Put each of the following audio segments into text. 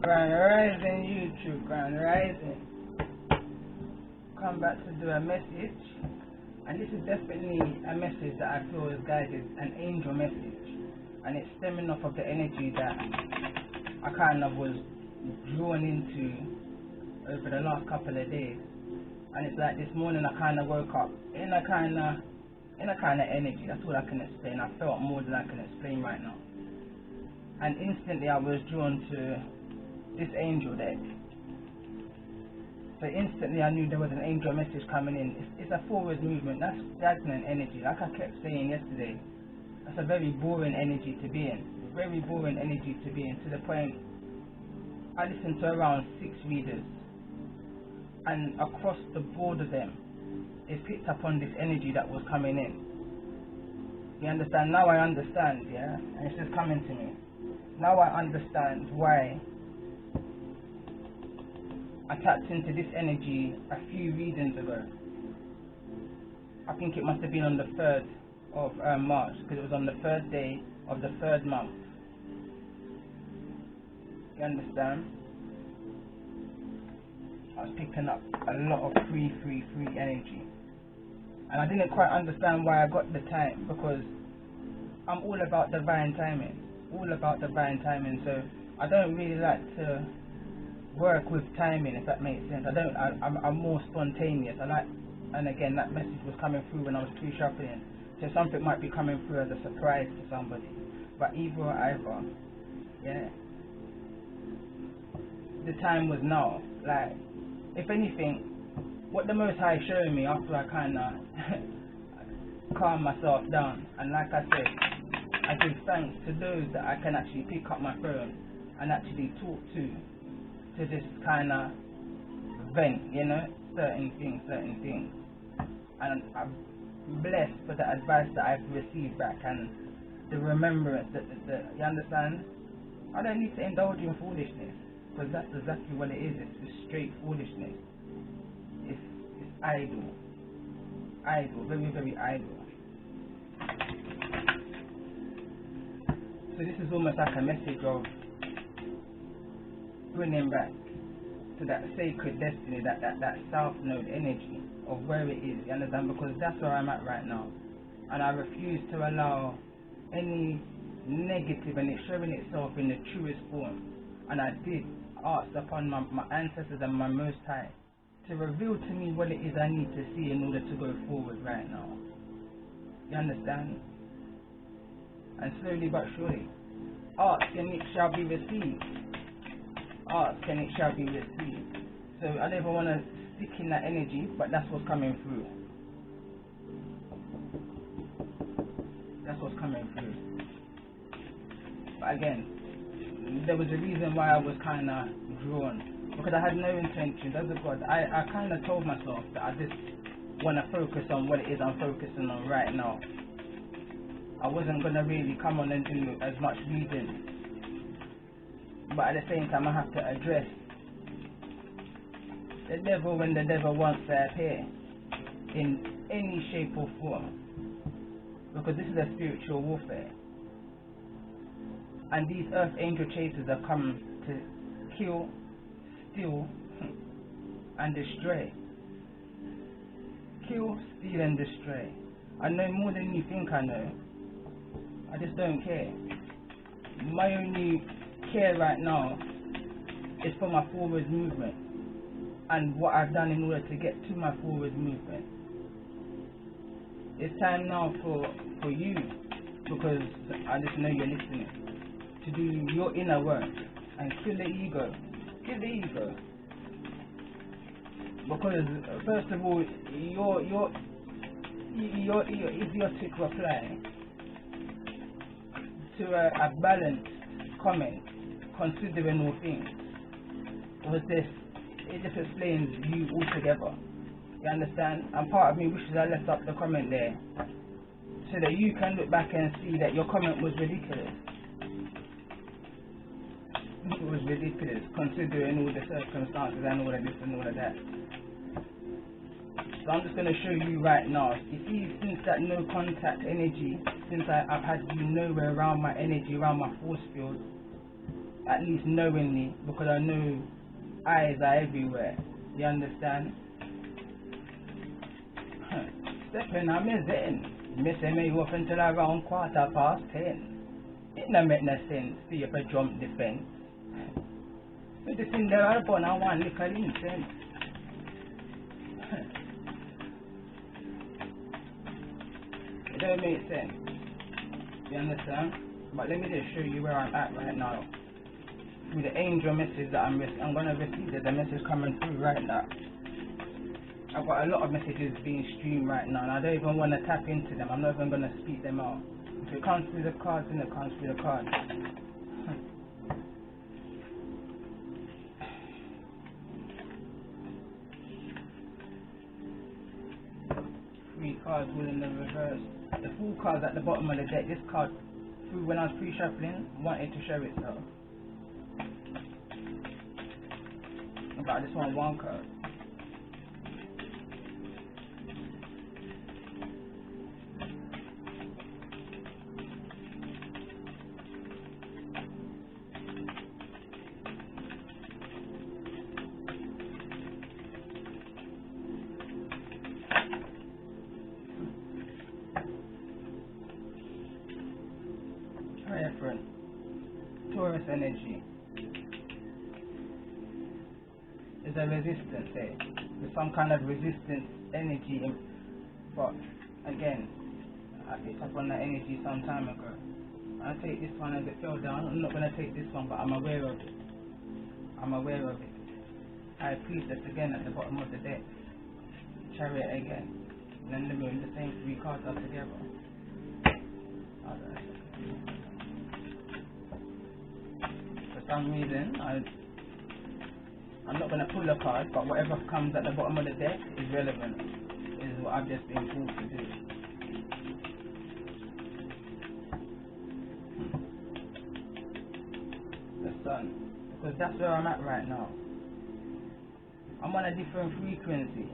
Grand Rising YouTube, Grand Rising. Come back to do a message, and this is definitely a message that I feel is guided, an angel message, and it's stemming off of the energy that I kind of was drawn into over the last couple of days. And it's like this morning I kind of woke up in a kind of energy. That's all I can explain. I felt more than I can explain right now, and instantly I was drawn to this angel deck. So instantly I knew there was an angel message coming in. It's a forward movement. That's stagnant energy. Like I kept saying yesterday, that's a very boring energy to be in. Very boring energy to be in, to the point I listened to around 6 readers, and across the board of them, it picked up on this energy that was coming in. You understand? Now I understand, yeah? And it's just coming to me. Now I understand why I tapped into this energy a few readings ago. I think it must have been on the 3rd of March, because it was on the 3rd day of the 3rd month. You understand? I was picking up a lot of free energy. And I didn't quite understand why I got the time, because I'm all about divine timing. All about divine timing. So I don't really like to work with timing, if that makes sense. I'm more spontaneous. And again, that message was coming through when I was pre-shuffling. So something might be coming through as a surprise to somebody. But either or either, yeah. The time was now. Like, if anything, what the Most High showed me after I kind of calm myself down, and like I said, I give thanks to those that I can actually pick up my phone and actually talk to just kind of vent, you know, certain things, and I'm blessed for the advice that I've received back and the remembrance that you understand. I don't need to indulge in foolishness, because that's exactly what it is. It's just straight foolishness. It's idle, very idle. So this is almost like a message of bringing back to that sacred destiny, that south node energy of where it is, you understand? Because that's where I'm at right now, and I refuse to allow any negative, and it's showing itself in the truest form. And I did ask upon my ancestors and my Most High to reveal to me what it is I need to see in order to go forward right now. You understand? And slowly but surely, ask and it shall be received. Ask and it shall be received. So I don't even want to stick in that energy, but that's what's coming through. That's what's coming through. But again, there was a reason why I was kind of drawn, because I had no intentions as a God. I kind of told myself that I just want to focus on what it is I'm focusing on right now. I wasn't going to really come on and do as much reading, but at the same time I have to address the devil when the devil wants to appear in any shape or form, because this is a spiritual warfare, and these earth angel chasers have come to kill, steal and destroy. Kill, steal and destroy. I know more than you think I know. I just don't care. My only care right now is for my forward movement and what I've done in order to get to my forward movement. It's time now for you, because I just know you're listening, to do your inner work and kill the ego. Kill the ego. Because first of all, your idiotic reply to a balanced comment, considering all things, was this. It just explains you altogether. You understand? And part of me wishes I left up the comment there, so that you can look back and see that your comment was ridiculous. It was ridiculous, considering all the circumstances and all of this and all of that. So I'm just going to show you right now. You see, since that no contact energy, since I've had you nowhere around my energy, around my force field, at least knowingly, because I know eyes are everywhere. You understand? Stepping on me then. Missing me up until around 10:15. It no make no sense for you to jump the fence. With the thing there I burn on one little incense. It don't make sense. You understand? But let me just show you where I'm at right now. With the angel message that I'm going to receive, there's a message coming through right now. I've got a lot of messages being streamed right now, and I don't even want to tap into them. I'm not even going to speak them out. If it comes through the cards, then it comes through the cards. 3 cards all in the reverse. The full card's at the bottom of the deck. This card, through when I was pre-shuffling, wanted to show itself. But I just want one card. Friend. Taurus energy. There's a resistance there. There's some kind of resistance energy, but again, I picked up on that energy some time ago. I take this one as it fell down. I'm not going to take this one, but I'm aware of it. I'm aware of it. High Priestess again at the bottom of the deck. Chariot again. And then the moon, the same 3 cards are together. For some reason, I'm not going to pull a card, but whatever comes at the bottom of the deck is relevant. Is what I've just been told to do. The sun. Because that's where I'm at right now. I'm on a different frequency.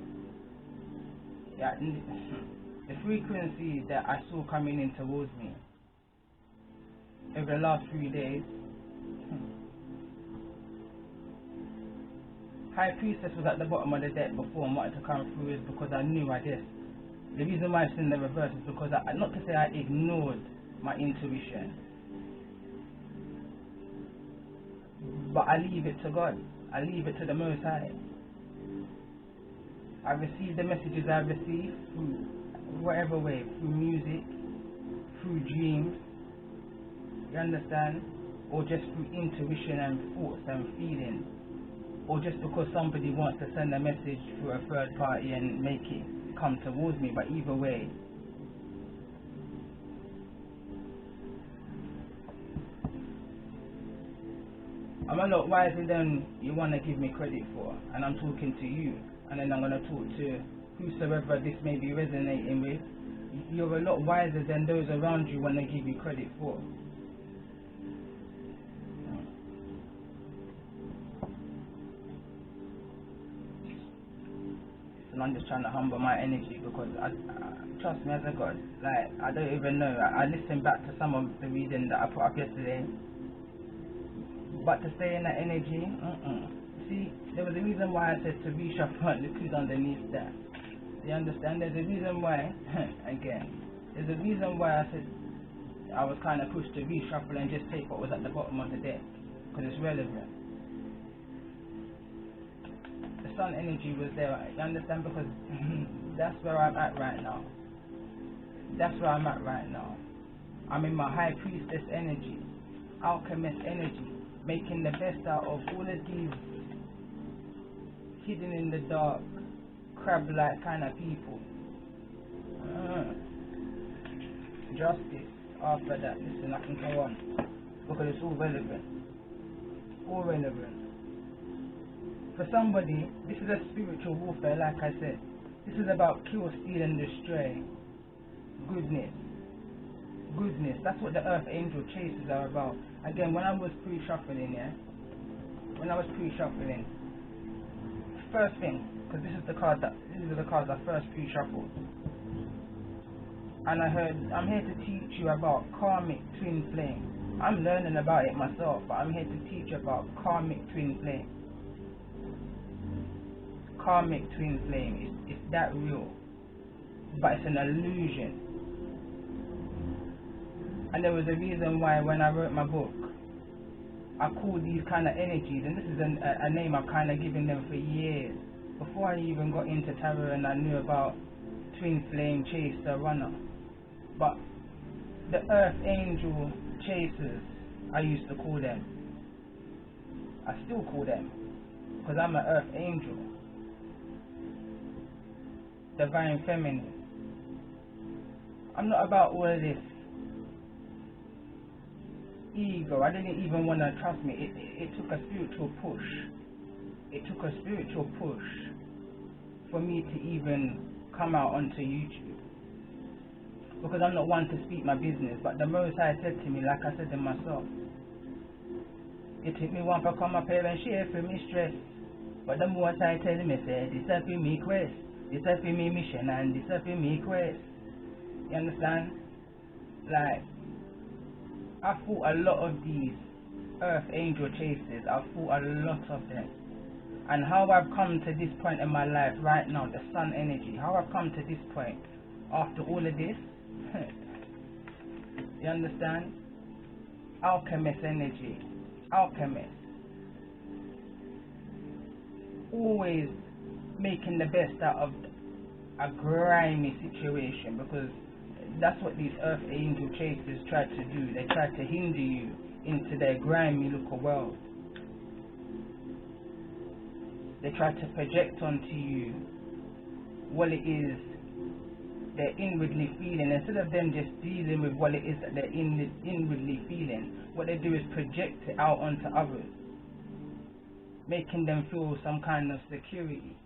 Yeah, the frequency that I saw coming in towards me over the last 3 days. High Priestess was at the bottom of the deck before and wanted to come through is because I knew I did. The reason why it's in the reverse is because not to say I ignored my intuition, but I leave it to God. I leave it to the Most High. I receive the messages I receive through whatever way, through music, through dreams, you understand? Or just through intuition and thoughts and feelings. Or just because somebody wants to send a message through a third party and make it come towards me, but either way. I'm a lot wiser than you want to give me credit for, and I'm talking to you, and then I'm going to talk to whosoever this may be resonating with. You're a lot wiser than those around you want to give you credit for. And I'm just trying to humble my energy because I trust me as a God. Like, I don't even know. I listened back to some of the reading that I put up yesterday, but to stay in that energy, See, there was a reason why I said to reshuffle and look who's underneath that. You understand? There's a reason why. Again, there's a reason why I said I was kind of pushed to reshuffle and just take what was at the bottom of the deck because it's relevant. Sun energy was there, you understand, because that's where I'm at right now. That's where I'm at right now. I'm in my High Priestess energy, Alchemist energy, making the best out of all of these hidden in the dark, crab-like kind of people. Justice, after that, listen, I can go on, because it's all relevant. All relevant. For somebody, this is a spiritual warfare, like I said. This is about kill, steal, and destroy. Goodness. Goodness. That's what the Earth Angel chases are about. Again, when I was pre-shuffling, first thing, because these are the cards I first pre-shuffled. And I heard, I'm here to teach you about karmic twin flame. I'm learning about it myself, but I'm here to teach about karmic twin flame. Karmic twin flame is that real, but it's an illusion. And there was a reason why when I wrote my book, I called these kind of energies, and this is a name I've kind of given them for years. Before I even got into tarot and I knew about twin flame, chaser, runner. But the earth angel chasers, I used to call them. I still call them, because I'm an earth angel. Divine feminine. I'm not about all of this ego. I didn't even want to, trust me, it took a spiritual push. It took a spiritual push for me to even come out onto YouTube, because I'm not one to speak my business, but the Most High said to me, like I said to myself, it took me one for come up here and share for me stress, but the Most High tell me, say, this is for me quest, this is for me mission, and this is for me quest. You understand? Like, I fought a lot of these earth angel chasers. I fought a lot of them. And how I've come to this point in my life right now, the sun energy, how I've come to this point after all of this, you understand? Alchemist energy. Alchemist. Always making the best out of a grimy situation, because that's what these earth angel chasers try to do. They try to hinder you into their grimy look world. They try to project onto you what it is they're inwardly feeling. Instead of them just dealing with what it is that they're inwardly feeling, what they do is project it out onto others, making them feel some kind of security.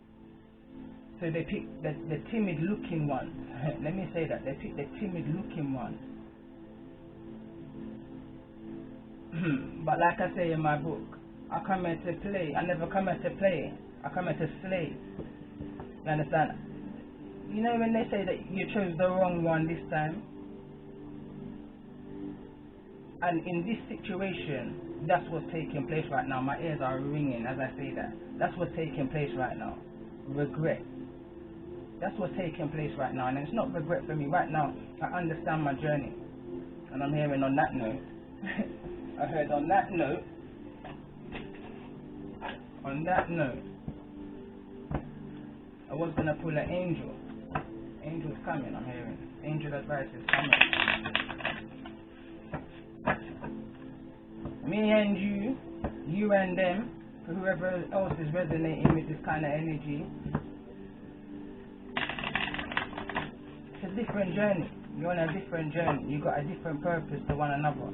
So they pick the timid looking ones. Let me say that. They pick the timid looking ones. But like I say in my book, I come here to play. I never come here to play. I come here to slay. You understand? You know when they say that you chose the wrong one this time? And in this situation, that's what's taking place right now. My ears are ringing as I say that. That's what's taking place right now. Regret. That's what's taking place right now. And it's not regret for me. Right now, I understand my journey. And I'm hearing on that note. I heard on that note. On that note, I was going to pull an angel. Angel's coming, I'm hearing. Angel advice is coming. Me and you and them, whoever else is resonating with this kind of energy, it's a different journey. You're on a different journey. You got a different purpose to one another.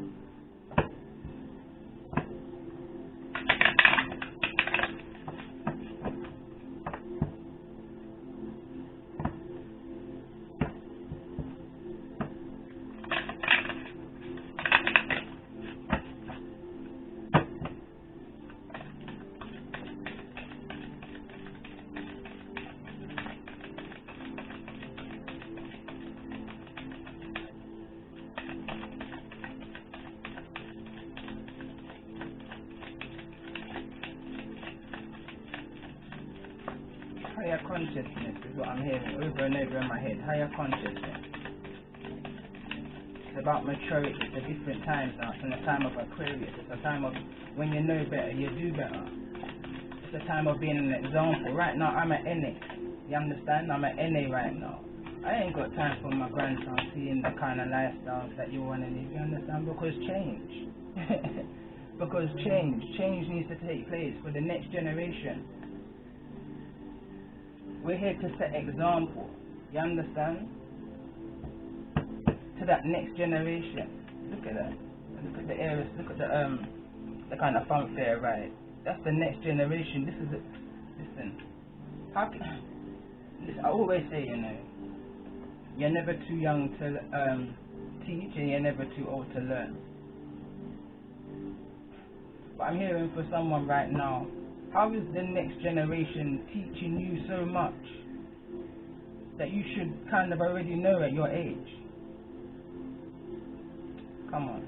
Higher consciousness is what I'm hearing over and over in my head. Higher consciousness. It's about maturity. It's a different time now. It's in a time of Aquarius. It's a time of when you know better, you do better. It's a time of being an example. Right now, I'm an NA. You understand? I'm an NA right now. I ain't got time for my grandson seeing the kind of lifestyles that you want to live. You understand? Because change. Because change needs to take place for the next generation. We're here to set example, you understand? To that next generation. Look at that. Look at the areas, look at the kind of funfair, right? That's the next generation. This is it. Listen. How can I always say, you know, you're never too young to teach and you're never too old to learn. But I'm hearing for someone right now, how is the next generation teaching you so much that you should kind of already know at your age? Come on.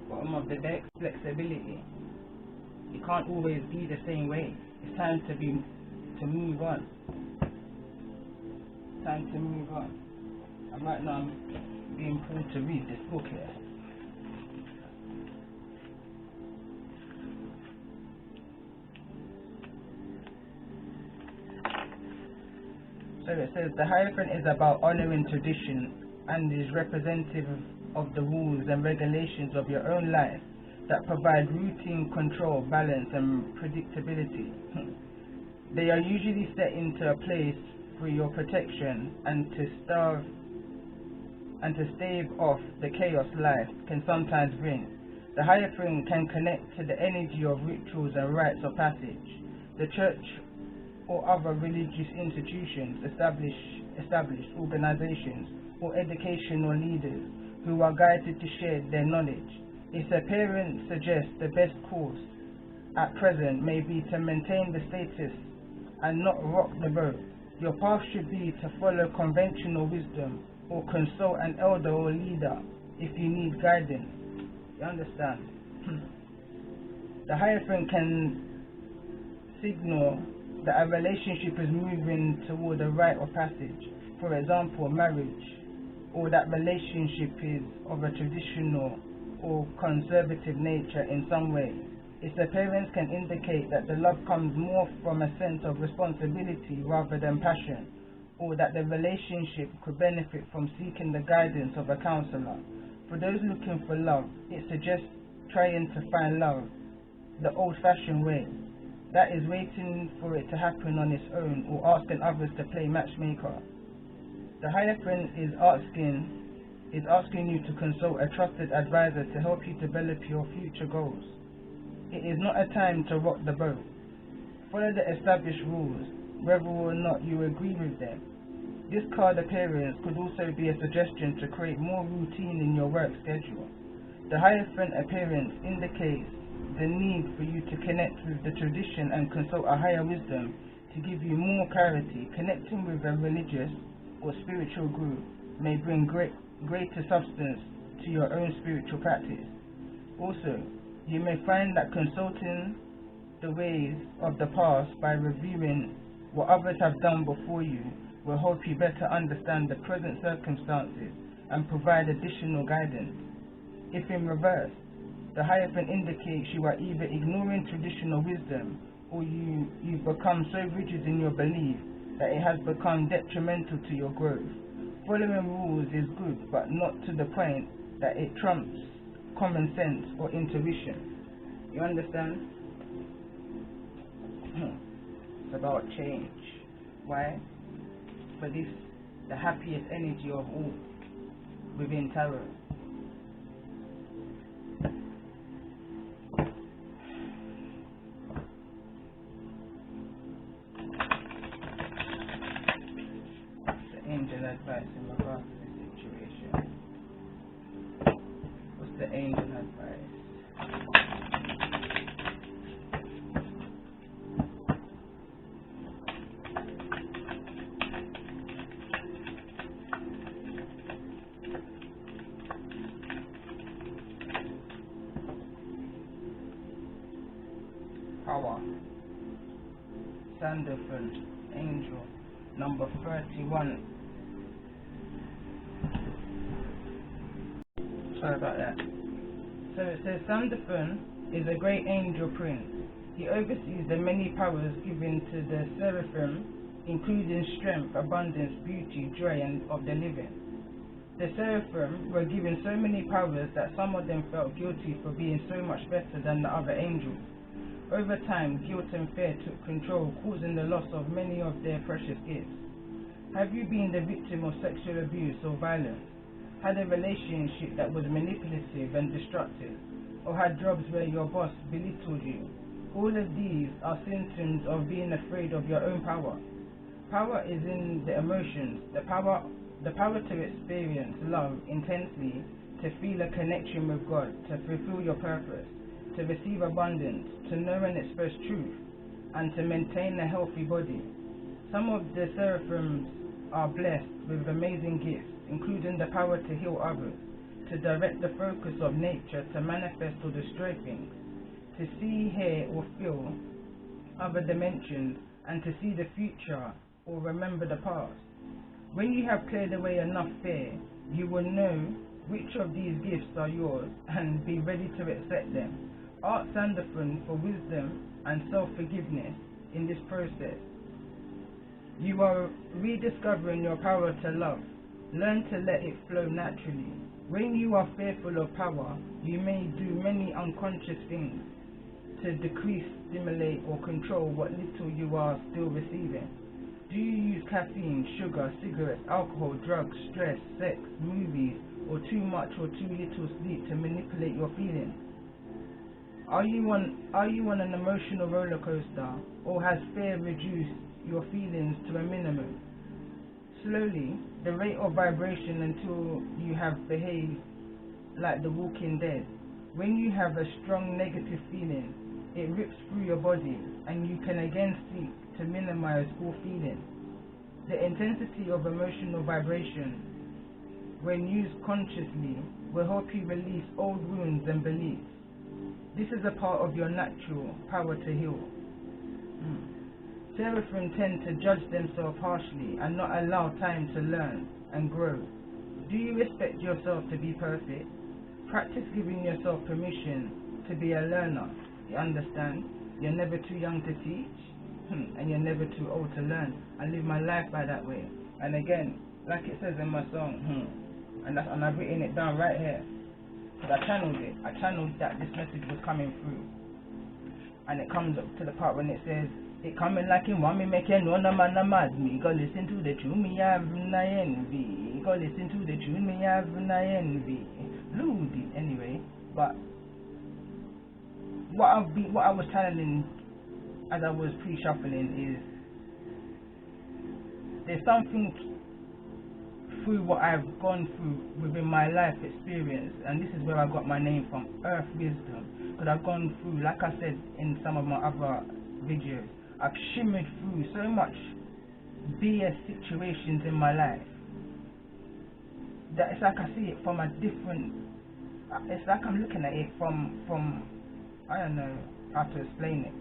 bottom of the deck, flexibility. It can't always be the same way. It's time to move on. Time to move on. And right now I'm being pulled to read this book here. So it says the Hierophant is about honoring tradition and is representative of the rules and regulations of your own life that provide routine, control, balance and predictability. They are usually set into a place for your protection and to stave off the chaos life can sometimes bring. The Hierophant can connect to the energy of rituals and rites of passage. The church or other religious institutions, established organizations, or educational leaders who are guided to share their knowledge. Its appearance suggests the best course at present may be to maintain the status and not rock the boat. Your path should be to follow conventional wisdom or consult an elder or leader if you need guidance. You understand? The Hierophant can signal that a relationship is moving toward a rite of passage, for example, marriage, or that relationship is of a traditional or conservative nature in some way. Its appearance can indicate that the love comes more from a sense of responsibility rather than passion, or that the relationship could benefit from seeking the guidance of a counselor. For those looking for love, it suggests trying to find love the old-fashioned way. That is waiting for it to happen on its own or asking others to play matchmaker. The Hierophant is asking you to consult a trusted advisor to help you develop your future goals. It is not a time to rock the boat. Follow the established rules, whether or not you agree with them. This card appearance could also be a suggestion to create more routine in your work schedule. The Hierophant appearance indicates the need for you to connect with the tradition and consult a higher wisdom to give you more clarity. Connecting with a religious or spiritual group may bring greater substance to your own spiritual practice. Also, you may find that consulting the ways of the past by reviewing what others have done before you will help you better understand the present circumstances and provide additional guidance. If in reverse, the Hierophant indicates you are either ignoring traditional wisdom or you've become so rigid in your belief that it has become detrimental to your growth. Following rules is good, but not to the point that it trumps common sense or intuition. You understand? It's about change. Why? For this, the happiest energy of all within tarot. Angel advice in regards to the situation. What's the angel advice? Power. Sandalphon, angel, number 31. Sorry about that. So it says Sandalphon is a great angel prince. He oversees the many powers given to the seraphim, including strength, abundance, beauty, joy, and of the living. The seraphim were given so many powers that some of them felt guilty for being so much better than the other angels. Over time, guilt and fear took control, causing the loss of many of their precious gifts. Have you been the victim of sexual abuse or violence? Had a relationship that was manipulative and destructive, or had jobs where your boss belittled you? All of these are symptoms of being afraid of your own power. Power is in the emotions, the power to experience love intensely, to feel a connection with God, to fulfill your purpose, to receive abundance, to know and express truth, and to maintain a healthy body. Some of the seraphims are blessed with amazing gifts, including the power to heal others, to direct the focus of nature to manifest or destroy things, to see, hear or feel other dimensions, and to see the future or remember the past. When you have cleared away enough fear, you will know which of these gifts are yours and be ready to accept them. Ask Sanderson for wisdom and self-forgiveness in this process. You are rediscovering your power to love. Learn to let it flow naturally. When you are fearful of power, you may do many unconscious things to decrease, stimulate or control what little you are still receiving. Do you use caffeine, sugar, cigarettes, alcohol, drugs, stress, sex, movies, or too much or too little sleep to manipulate your feelings? Are you on an emotional roller coaster, or has fear reduced your feelings to a minimum? Slowly, the rate of vibration until you have behaved like the Walking Dead. When you have a strong negative feeling, it rips through your body, and you can again seek to minimize all feelings. The intensity of emotional vibration, when used consciously, will help you release old wounds and beliefs. This is a part of your natural power to heal. Seraphim tend to judge themselves harshly and not allow time to learn and grow. Do you expect yourself to be perfect? Practice giving yourself permission to be a learner. You understand? You're never too young to teach, and you're never too old to learn. I live my life by that way. And again, like it says in my song, and I've written it down right here, because I channeled it. I channeled that this message was coming through, and it comes up to the part when it says, "It coming like him want me make it no man a mad me. Go listen to the tune, me have no envy. Go listen to the tune, me have no envy." Loody, anyway. But what I was channeling as I was pre-shuffling is, there's something through what I've gone through within my life experience, and this is where I got my name from, Earth Wisdom, because I've gone through, like I said in some of my other videos, I've shimmered through so much BS situations in my life that it's like I see it from a different, it's like I'm looking at it from I don't know how to explain it,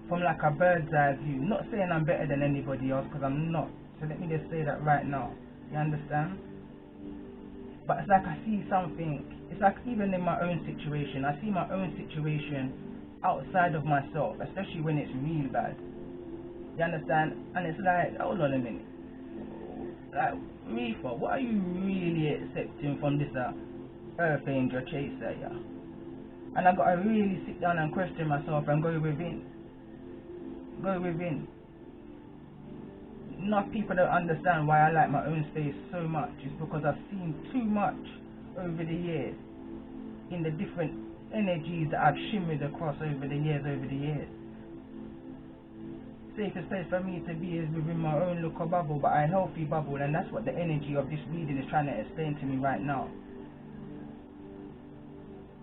from like a bird's eye view. Not saying I'm better than anybody else, because I'm not, so let me just say that right now. You understand? But it's like I see something, it's like even in my own situation, I see my own situation outside of myself, especially when it's real bad. You understand? And it's like, hold on a minute, like, Reefer, what are you really accepting from this Earth Angel chaser, yeah? And I gotta really sit down and question myself and go within. Go within. Enough people don't understand why I like my own space so much. It's because I've seen too much over the years in the different energies that I've shimmered across over the years. Safest place for me to be is within my own little bubble, but a healthy bubble, and that's what the energy of this reading is trying to explain to me right now.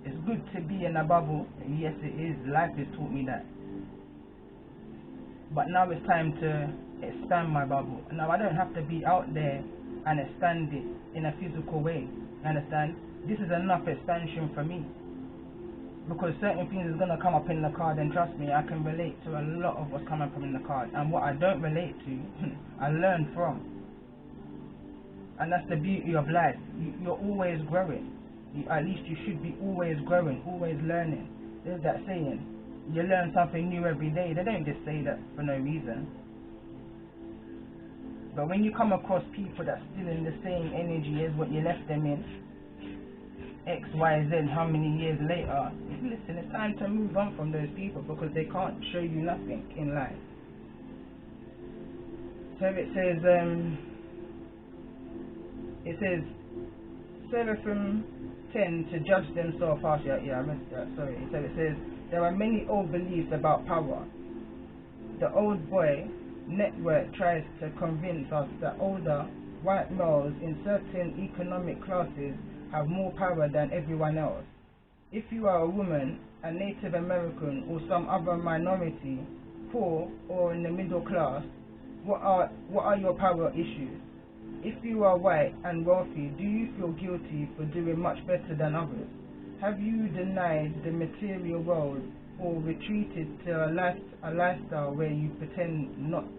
It's good to be in a bubble, yes it is, life has taught me that. But now it's time to expand my bubble. Now I don't have to be out there and expand it in a physical way, you understand? This is enough expansion for me, because certain things is going to come up in the card, and trust me, I can relate to a lot of what's coming from in the card, and what I don't relate to, I learn from. And that's the beauty of life. You're always growing. At least you should be always growing, always learning. There's that saying, you learn something new every day. They don't just say that for no reason. But when you come across people that's still in the same energy as what you left them in, X, Y, Z, how many years later, listen, it's time to move on from those people, because they can't show you nothing in life. So it says, Seraphim tend to judge themselves harshly. Yeah, I missed that, sorry. So it says, there are many old beliefs about power. The old boy network tries to convince us that older white males in certain economic classes have more power than everyone else. If you are a woman, a Native American, or some other minority, poor or in the middle class, what are your power issues? If you are white and wealthy, do you feel guilty for doing much better than others? Have you denied the material world or retreated to a lifestyle where you pretend none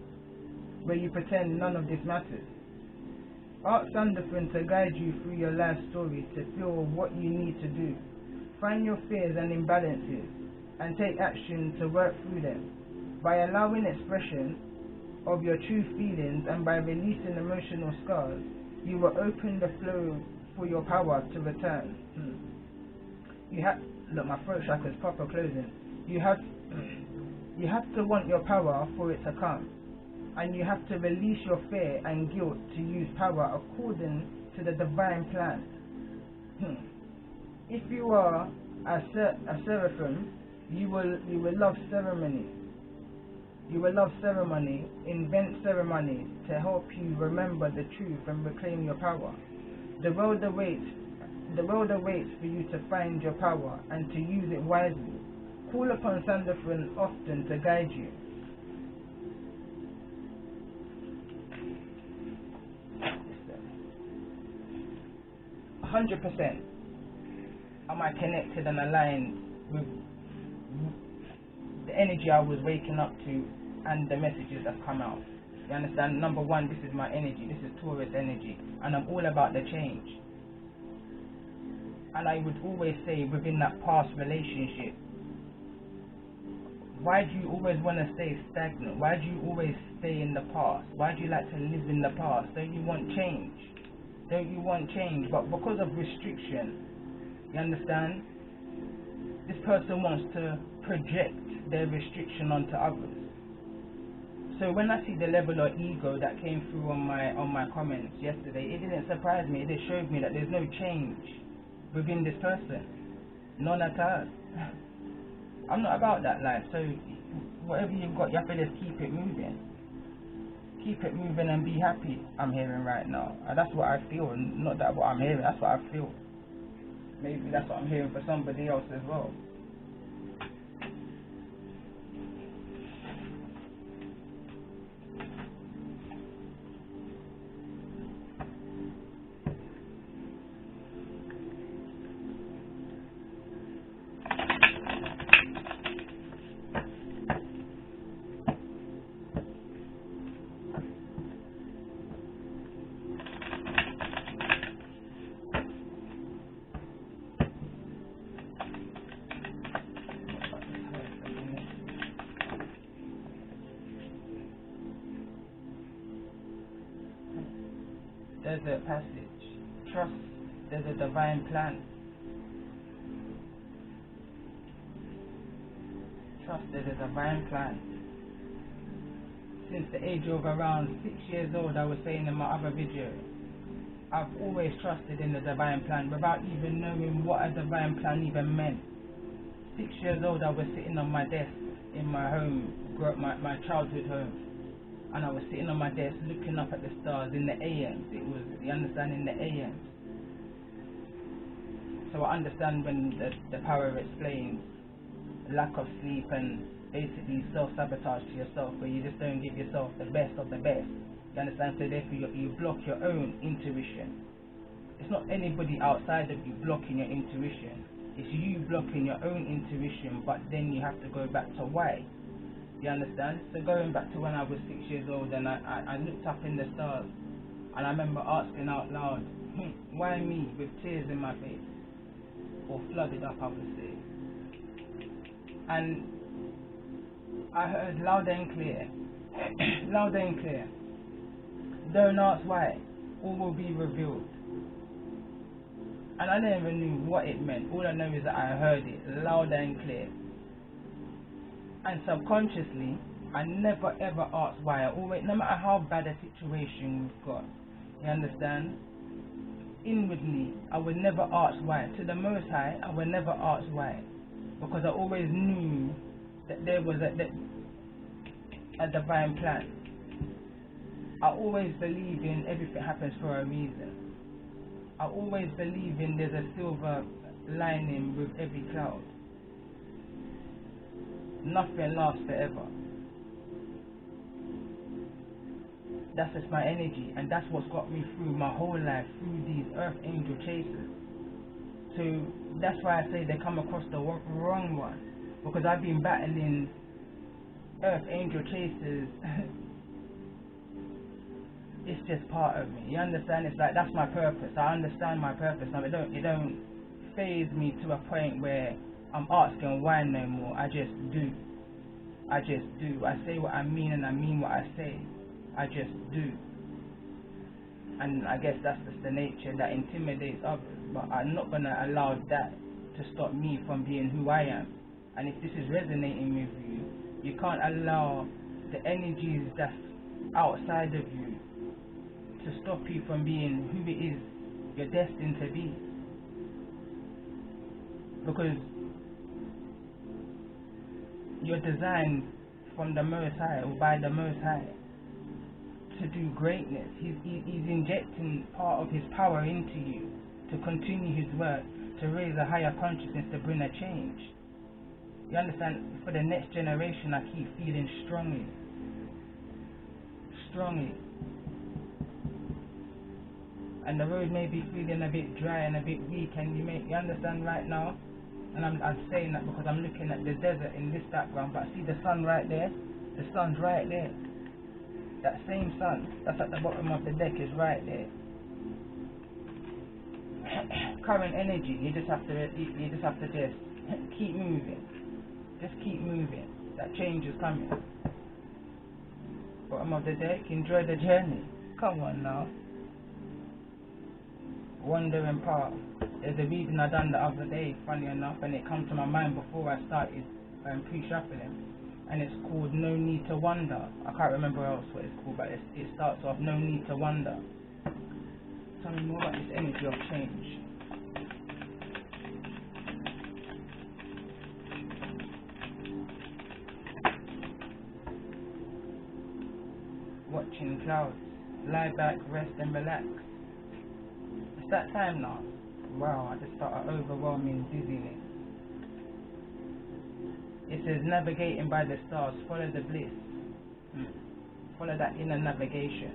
of this matters? Ask Sandifin to guide you through your life story to feel what you need to do. Find your fears and imbalances and take action to work through them. By allowing expression of your true feelings and by releasing emotional scars, you will open the flow for your power to return. Look, my throat chakra is proper closing. You have to want your power for it to come, and you have to release your fear and guilt to use power according to the divine plan. If you are a seraphim, you will love ceremony. You will love ceremony, invent ceremonies to help you remember the truth and reclaim your power. The world awaits for you to find your power and to use it wisely. Call upon Sandifin often to guide you. 100% am I connected and aligned with the energy I was waking up to and the messages that come out. You understand? Number one, this is my energy. This is Taurus energy, and I'm all about the change. And I would always say, within that past relationship, why do you always want to stay stagnant? Why do you always stay in the past? Why do you like to live in the past? Don't you want change? Don't you want change? But because of restriction, you understand, this person wants to project their restriction onto others. So when I see the level of ego that came through on my comments yesterday, it didn't surprise me. It just showed me that there's no change within this person. None at all. I'm not about that life. So whatever you've got, you have to just keep it moving. Keep it moving and be happy. I'm hearing right now. And that's what I feel. Not that what I'm hearing. That's what I feel. Maybe that's what I'm hearing for somebody else as well. Desert passage. Trust there's a divine plan. Trust there's a divine plan. Since the age of around 6 years old, I was saying in my other video, I've always trusted in the divine plan without even knowing what a divine plan even meant. 6 years old, I was sitting on my desk in my home, my childhood home. And I was sitting on my desk looking up at the stars in the AMs. It was, you understand, in the AMs. So I understand when the power explains lack of sleep and basically self-sabotage to yourself, where you just don't give yourself the best of the best. You understand? So therefore you block your own intuition. It's not anybody outside of you blocking your intuition. It's you blocking your own intuition, but then you have to go back to why. You understand? So going back to when I was 6 years old and I looked up in the stars and I remember asking out loud, why me, with tears in my face? Or flooded up, I would say. And I heard loud and clear, loud and clear, don't ask why, all will be revealed. And I never knew what it meant. All I know is that I heard it loud and clear. And subconsciously, I never ever asked why. I always, no matter how bad a situation we've got, you understand? Inwardly, I would never ask why. To the Most High, I would never ask why. Because I always knew that there was a divine plan. I always believe in everything happens for a reason. I always believe in there's a silver lining with every cloud. Nothing lasts forever. That's just my energy, and that's what's got me through my whole life, through these earth angel chasers. So that's why I say they come across the wrong one, because I've been battling earth angel chasers. It's just part of me, you understand? It's like, that's my purpose. I understand my purpose now. It don't phase me to a point where I'm asking why no more. I just do. I say what I mean, and I mean what I say. I just do. And I guess that's just the nature that intimidates others, but I'm not going to allow that to stop me from being who I am. And if this is resonating with you, you can't allow the energies that's outside of you to stop you from being who it is you're destined to be. Because you're designed from the Most High, or by the Most High, to do greatness. He's injecting part of his power into you to continue his work, to raise a higher consciousness, to bring a change. You understand? For the next generation, I keep feeling strongly. And the road may be feeling a bit dry and a bit weak, and you understand right now? And I'm saying that because I'm looking at the desert in this background, but I see the sun right there. The sun's right there. That same sun that's at the bottom of the deck is right there. Current energy. You just have to just keep moving. Just keep moving. That change is coming. Bottom of the deck. Enjoy the journey. Come on now. Wandering path. There's a reading I done the other day, funny enough, and it come to my mind before I started pre-shuffling, and it's called No Need to Wonder. I can't remember else what it's called, but it starts off No Need to Wonder. Tell me more about this energy of change. Watching clouds. Lie back, rest and relax. It's that time now. Wow, I just felt an overwhelming dizziness. It says navigating by the stars, follow the bliss. Follow that inner navigation.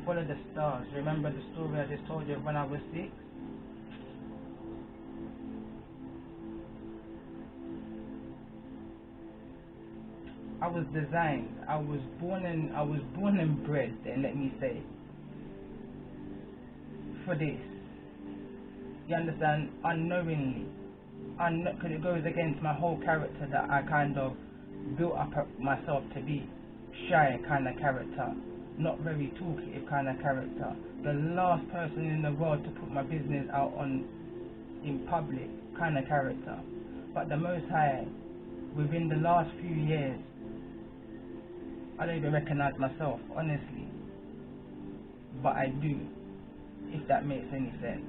Follow the stars. Remember the story I just told you when I was 6? I was designed. I was born and bred, then let me say, for this. You understand? Unknowingly. Because it goes against my whole character that I kind of built up myself to be. Shy kind of character. Not very talkative kind of character. The last person in the world to put my business out in public kind of character. But the Most High, within the last few years, I don't even recognize myself, honestly. But I do, if that makes any sense.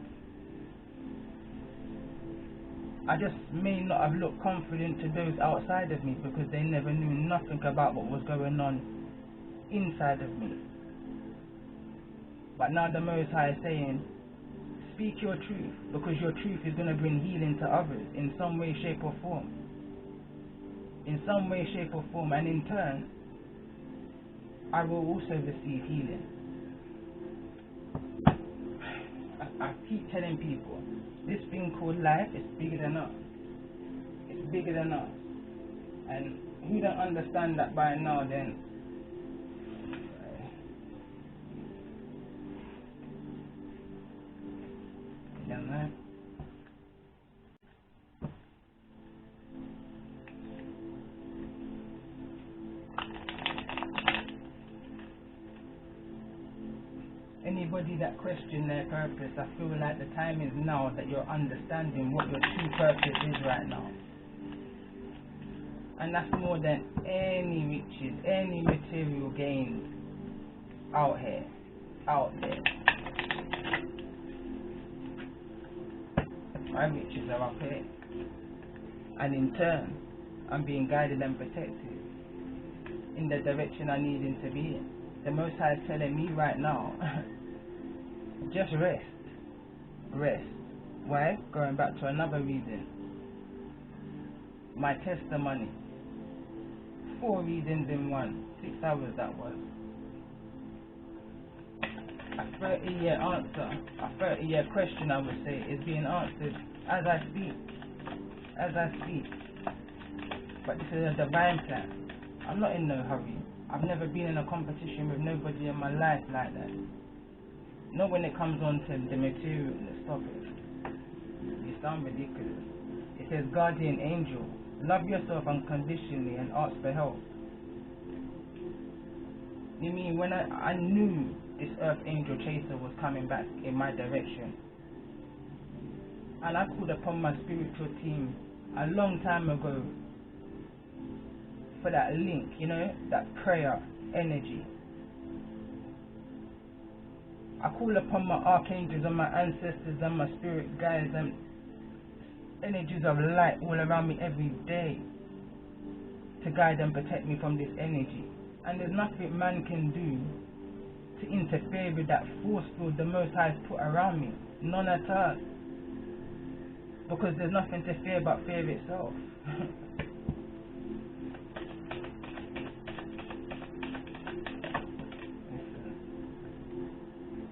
I just may not have looked confident to those outside of me because they never knew nothing about what was going on inside of me. But now the Most High is saying, speak your truth, because your truth is going to bring healing to others in some way, shape or form. In some way, shape or form, and in turn, I will also receive healing. I keep telling people, this thing called life is bigger than us. It's bigger than us. And who don't understand that by now, then you know. Anybody that question their purpose, I feel like the time is now that you're understanding what your true purpose is right now. And that's more than any riches, any material gains out there. My riches are up here. And in turn, I'm being guided and protected in the direction I need to be in. The Most High is telling me right now, just rest. Why? Going back to another reason. My testimony. 4 readings in one. 6 hours that was. 30-year answer, a 30-year question, I would say, is being answered as I speak. As I speak. But this is a divine plan. I'm not in no hurry. I've never been in a competition with nobody in my life like that. Not when it comes on to the material. Stop it. You sound ridiculous. It says, guardian angel, love yourself unconditionally and ask for help. You mean when I knew this earth angel chaser was coming back in my direction, and I called upon my spiritual team a long time ago for that link, you know, that prayer energy. I call upon my archangels and my ancestors and my spirit guides and energies of light all around me every day to guide and protect me from this energy. And there's nothing man can do to interfere with that force field the Most High has put around me. None at all. Because there's nothing to fear but fear itself.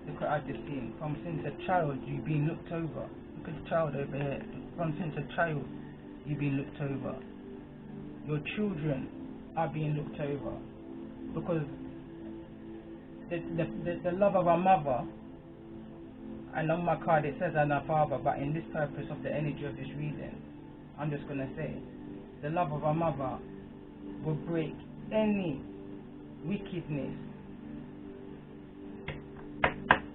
Look what I've just seen. From since a child, you've been looked over. Look at the child over here. From since a child, you've been looked over. Your children are being looked over. Because the love of a mother, and on my card it says I'm a father, but in this purpose of the energy of this reading, I'm just going to say, the love of a mother will break any wickedness.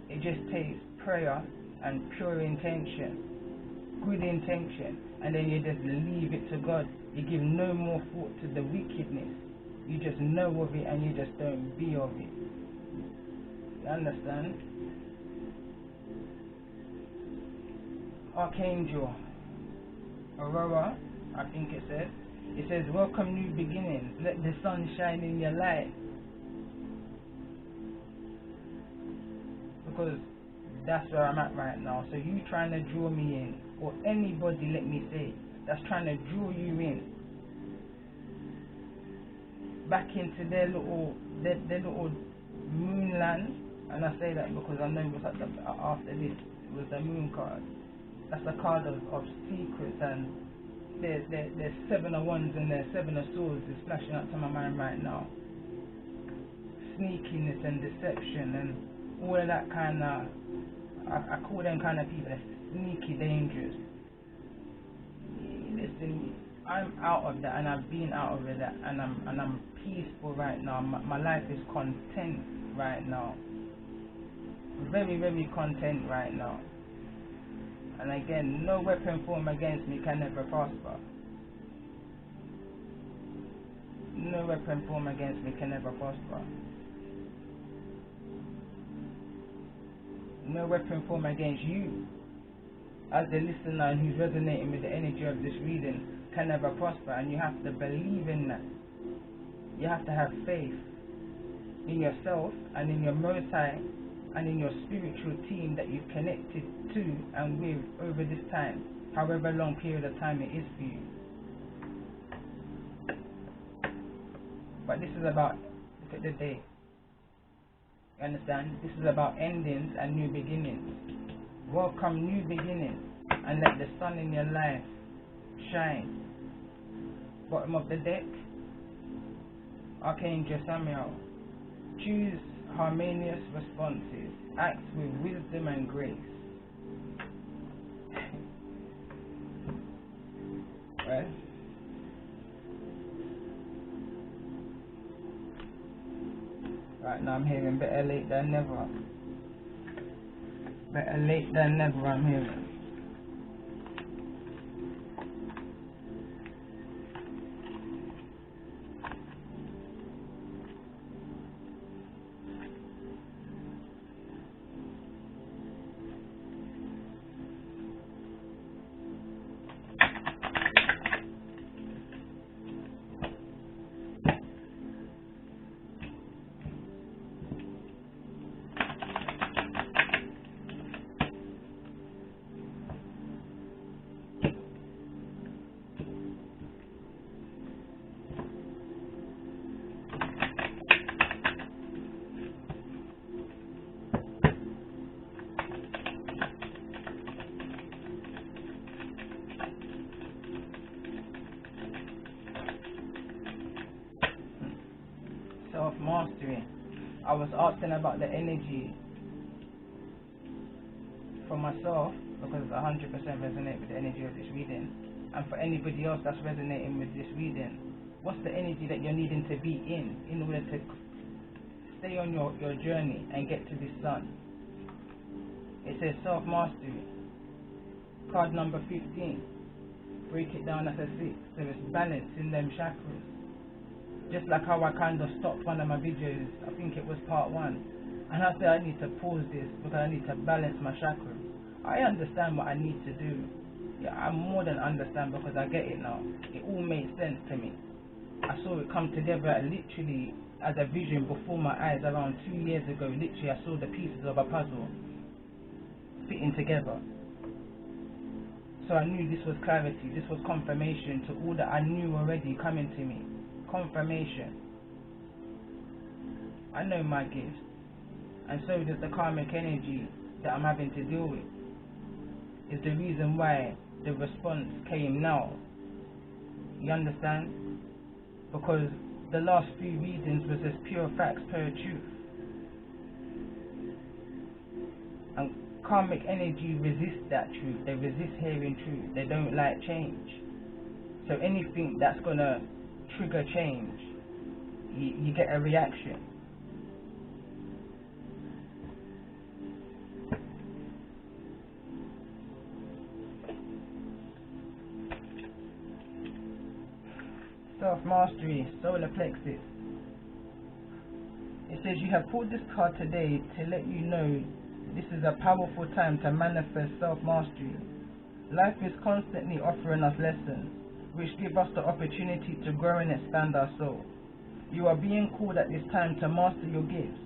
It just takes prayer and pure intention, good intention, and then you just leave it to God. You give no more thought to the wickedness. You just know of it and you just don't be of it. You understand? Archangel Aurora, I think it says. It says, welcome new beginnings. Let the sun shine in your life. Because that's where I'm at right now. So you trying to draw me in, or anybody, let me say, that's trying to draw you in back into their little moonland. And I say that because I know what's after this. It was the moon card. That's a card of secrets, and there's 7 of wands and there's 7 of swords is flashing up to my mind right now. Sneakiness and deception and all of that kind of, I call them kind of people sneaky, dangerous. Listen, I'm out of that, and I've been out of that, and I'm peaceful right now. My life is content right now. Very, very content right now. And again, no weapon formed against me can ever prosper. No weapon formed against me can ever prosper. No weapon formed against you, as the listener who's resonating with the energy of this reading, can never prosper. And you have to believe in that. You have to have faith in yourself and in your Most High and in your spiritual team that you've connected to and with over this time, however long period of time it is for you. But this is about, look at the day. You understand? This is about endings and new beginnings. Welcome new beginnings, and let the sun in your life shine. Bottom of the deck, Archangel Samuel. Choose harmonious responses. Act with wisdom and grace. Right? Right now I'm hearing better late than never. Better late than never I'm hearing. Self-mastery. I was asking about the energy for myself because I 100% resonate with the energy of this reading, and for anybody else that's resonating with this reading, what's the energy that you're needing to be in order to stay on your journey and get to this sun? It says self-mastery. Card number 15. Break it down as a 6. So it's balancing them chakras. Just like how I kind of stopped one of my videos, I think it was part 1, and I said I need to pause this because I need to balance my chakras. I understand what I need to do. Yeah, I more than understand because I get it now. It all makes sense to me. I saw it come together literally as a vision before my eyes around 2 years ago. Literally, I saw the pieces of a puzzle fitting together. So I knew this was clarity, this was confirmation to all that I knew already coming to me. Confirmation. I know my gifts, and so does the karmic energy that I'm having to deal with. Is the reason why the response came now. You understand? Because the last few readings was just pure facts, pure truth. And karmic energy resists that truth. They resist hearing truth. They don't like change. So anything that's gonna trigger change, you get a reaction. Self-mastery, solar plexus. It says you have pulled this card today to let you know this is a powerful time to manifest self-mastery. Life is constantly offering us lessons, which give us the opportunity to grow and expand our soul. You are being called at this time to master your gifts.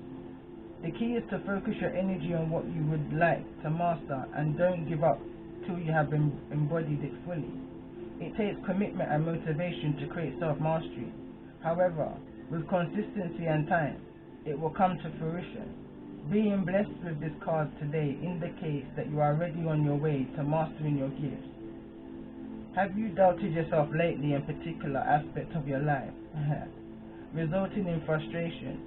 The key is to focus your energy on what you would like to master and don't give up till you have embodied it fully. It takes commitment and motivation to create self-mastery. However, with consistency and time, it will come to fruition. Being blessed with this card today indicates that you are already on your way to mastering your gifts. Have you doubted yourself lately in particular aspects of your life, resulting in frustration?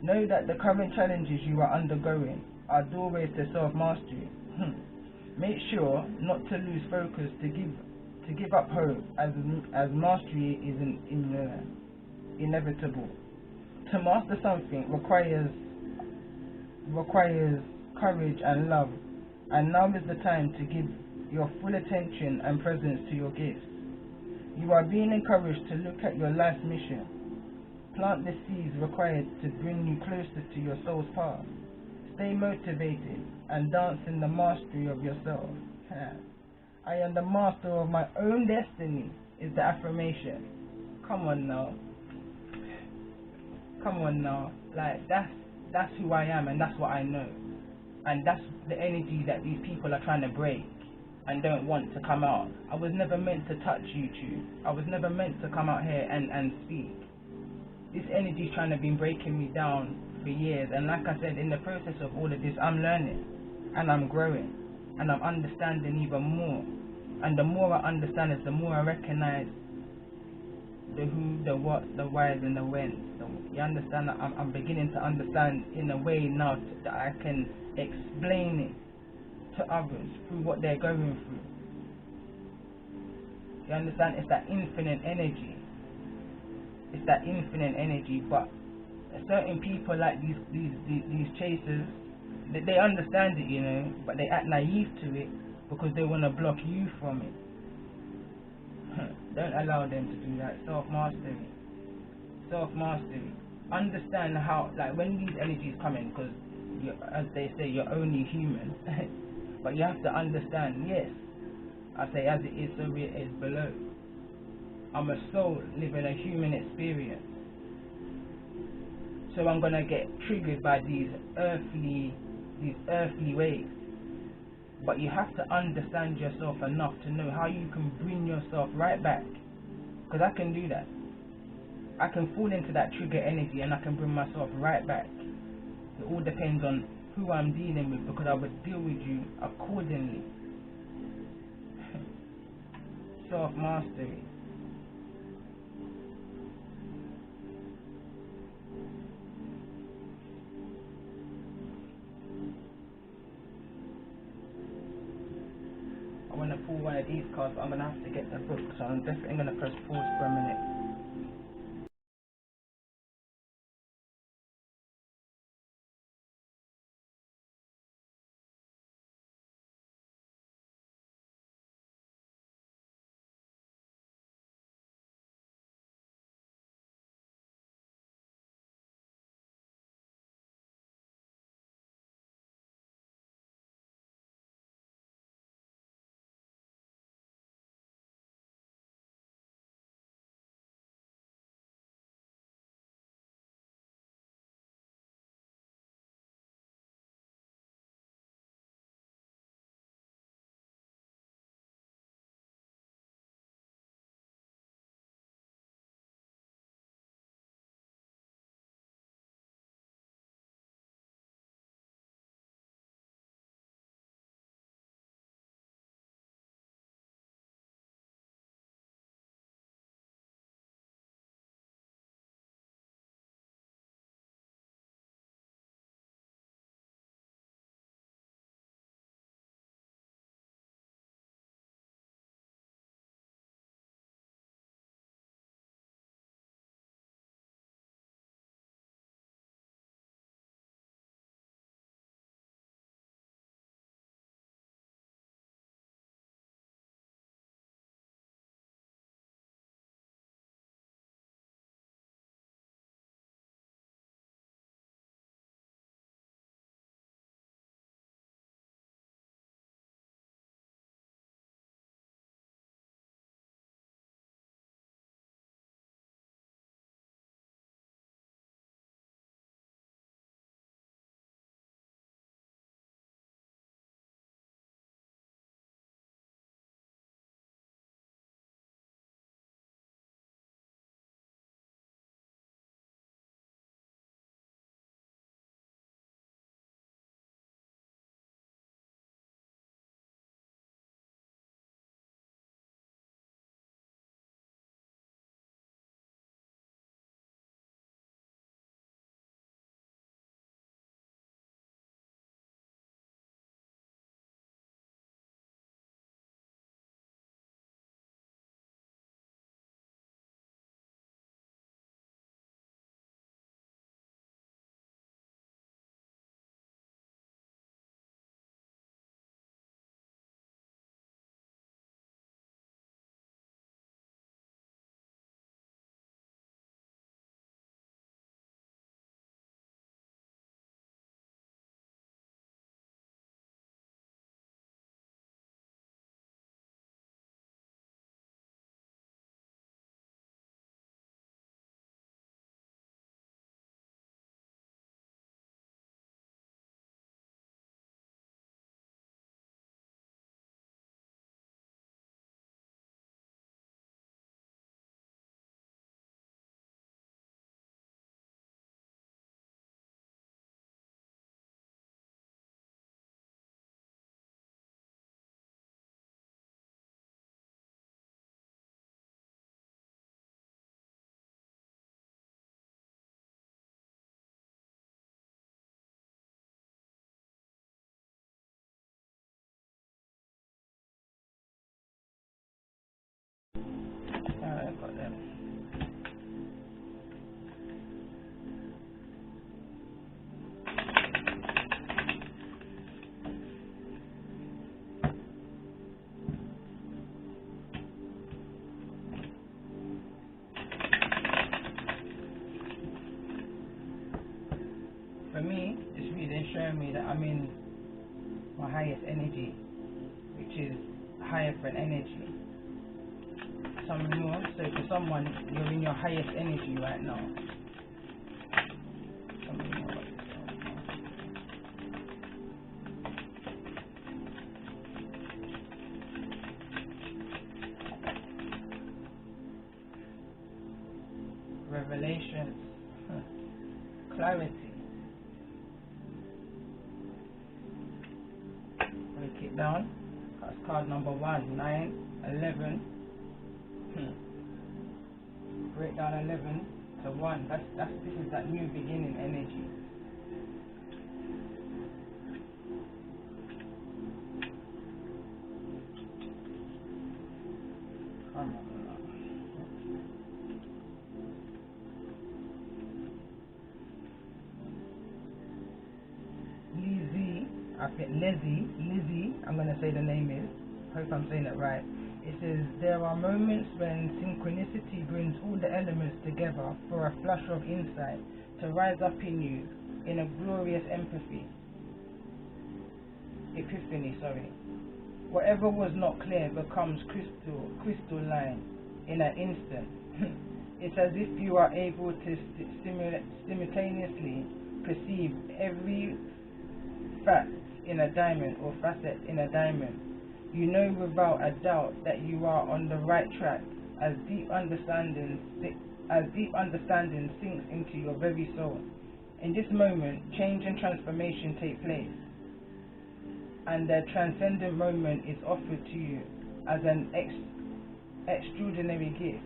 Know that the current challenges you are undergoing are doorways to self-mastery. Make sure not to lose focus to give up hope, as mastery is inevitable. To master something requires courage and love, and now is the time to give your full attention and presence to your gifts. You are being encouraged to look at your life's mission. Plant the seeds required to bring you closer to your soul's path. Stay motivated and dance in the mastery of yourself. I am the master of my own destiny is the affirmation. Come on now. Come on now. Like that's who I am, and that's what I know. And that's the energy that these people are trying to break and don't want to come out. I was never meant to touch YouTube. I was never meant to come out here and speak. This energy is trying to be breaking me down for years, and like I said, in the process of all of this, I'm learning and I'm growing and I'm understanding even more. And the more I understand it, the more I recognize the who, the what, the whys, and the whens. You understand that I'm beginning to understand in a way now that I can explain it to others through what they're going through. You understand? It's that infinite energy. It's that infinite energy. But certain people like these chasers, they understand it, you know, but they act naive to it because they want to block you from it. Don't allow them to do that. Self-mastery. Self-mastery. Understand how, like, when these energies come in, because as they say, you're only human. But you have to understand, yes, I say as it is, so it is below. I'm a soul living a human experience. So I'm going to get triggered by these earthly ways. But you have to understand yourself enough to know how you can bring yourself right back. Because I can do that. I can fall into that trigger energy and I can bring myself right back. It all depends on who I'm dealing with, because I would deal with you accordingly. Self-mastery. pull one of these cards, but I'm gonna have to get the book, so I'm definitely gonna press pause for a minute. Alright, got them. For me, this reading showing me that I'm in my highest energy, which is higher for an energy. Some more. So for someone, you're in your highest energy right now. Some more. Revelations, clarity. Break it down. That's card number 1, 9, 11. Break down 11 to 1. This is that new beginning energy. I think Lizzie, I'm going to say the name is, hope I'm saying it right. It says, there are moments when synchronicity brings all the elements together for a flash of insight to rise up in you in a glorious epiphany. Whatever was not clear becomes crystalline in an instant. It's as if you are able to simultaneously perceive every fact in a diamond or facet in a diamond. You know without a doubt that you are on the right track as deep understanding sinks into your very soul. In this moment, change and transformation take place, and the transcendent moment is offered to you as an extraordinary gift.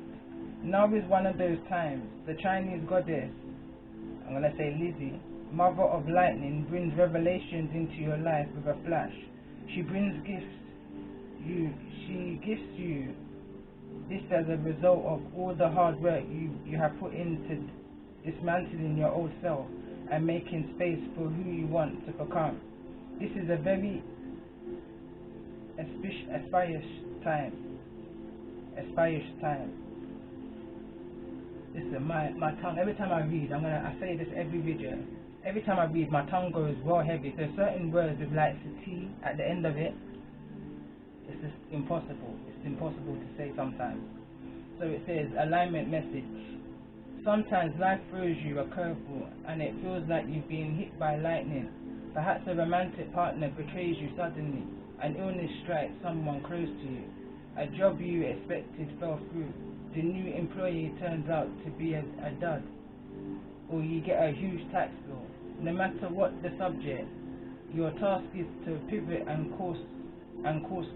Now is one of those times. The Chinese goddess, I'm going to say Lizzie, mother of lightning, brings revelations into your life with a flash. She gifts you this as a result of all the hard work you have put into dismantling your old self and making space for who you want to become. This is a very aspirious time. Listen, my tongue, every time I read, I say this every video. Every time I read, my tongue goes well heavy. There's certain words with like T at the end of it. It's just impossible. It's impossible to say sometimes. So it says, alignment message. Sometimes life throws you a curveball and it feels like you've been hit by lightning. Perhaps a romantic partner betrays you suddenly. An illness strikes someone close to you. A job you expected fell through. The new employee turns out to be a dud. Or you get a huge tax bill. No matter what the subject, your task is to pivot and course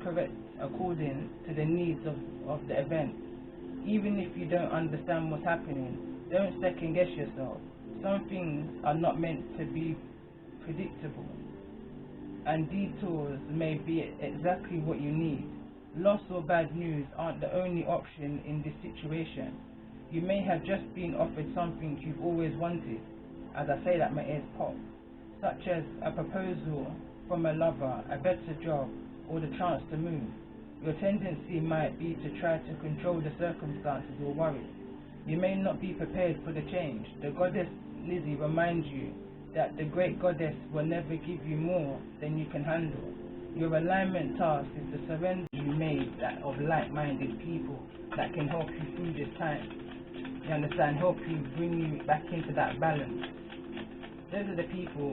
correct according to the needs of the event. Even if you don't understand what's happening, don't second guess yourself. Some things are not meant to be predictable, and detours may be exactly what you need. Loss or bad news aren't the only option in this situation. You may have just been offered something you've always wanted. As I say that, my ears pop. Such as a proposal from a lover, a better job, or the chance to move. Your tendency might be to try to control the circumstances or worry. You may not be prepared for the change. The goddess Lizzie reminds you that the great goddess will never give you more than you can handle. Your alignment task is the surrender you made that of like-minded people that can help you through this time. You understand? Help you, bring you back into that balance. Those are the people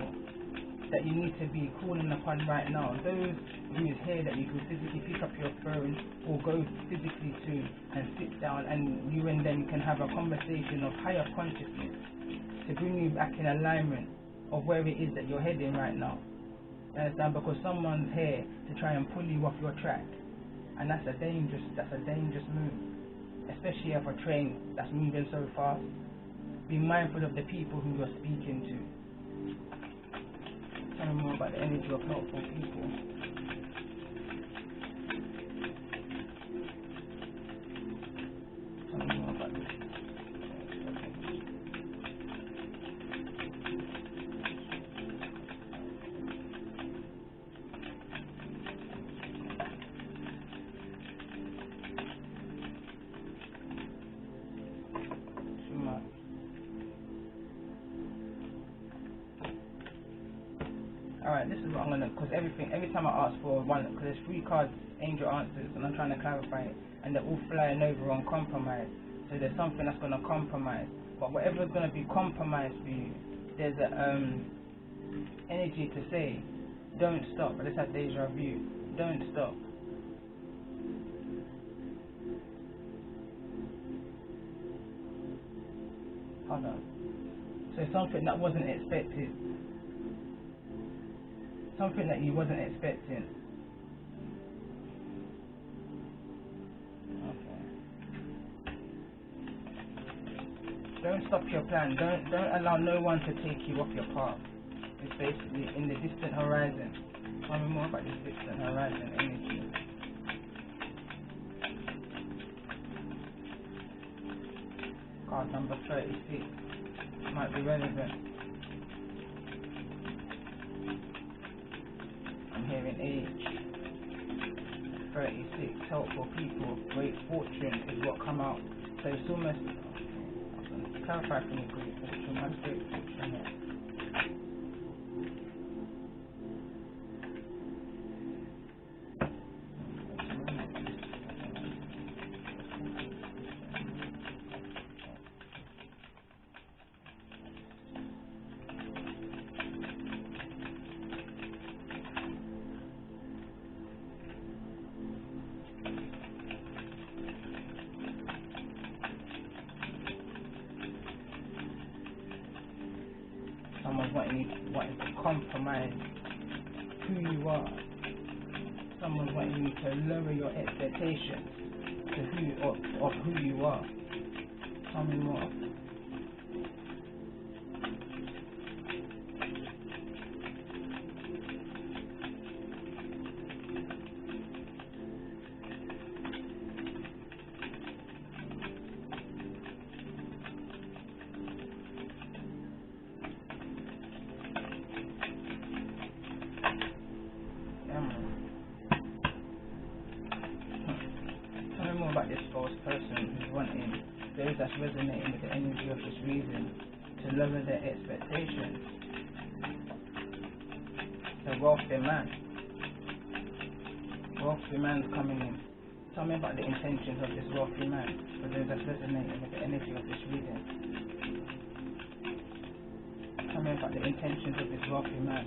that you need to be calling upon right now. Those who's here that you can physically pick up your phone or go physically to and sit down, and you and them can have a conversation of higher consciousness to bring you back in alignment of where it is that you're heading right now. You understand? Because someone's here to try and pull you off your track, and that's a dangerous move, especially of a train that's moving so fast. Be mindful of the people who you're speaking to. Tell me more about the energy of helpful people. Tell me more about this. Too much. Alright, this is what I'm gonna, because every time I ask for one, because there's 3 cards, angel answers, and I'm trying to clarify it, and they're all flying over on compromise. So there's something that's gonna compromise. But whatever's gonna be compromised for you, there's a energy to say, don't stop. I just had deja vu. Don't stop. Hold on. So something that wasn't expected. Something that you wasn't expecting. Okay. Don't stop your plan. Don't allow no one to take you off your path. It's basically in the distant horizon. Tell me more about this distant horizon energy. Card number 36 might be relevant. hearing age 36, helpful people, great fortune is what come out. So it's almost, clarify for me, great fortune, what's great fortune here? Someone's wanting to compromise who you are. Someone's wanting you to lower your expectations to of who you are. Tell me more. Tell me more about this false person who's wanting those that's resonating with the energy of this reason to lower their expectations. The wealthy man. Wealthy man's coming in. Tell me about the intentions of this wealthy man for those that's resonating with the energy of this reading. Tell me about the intentions of this wealthy man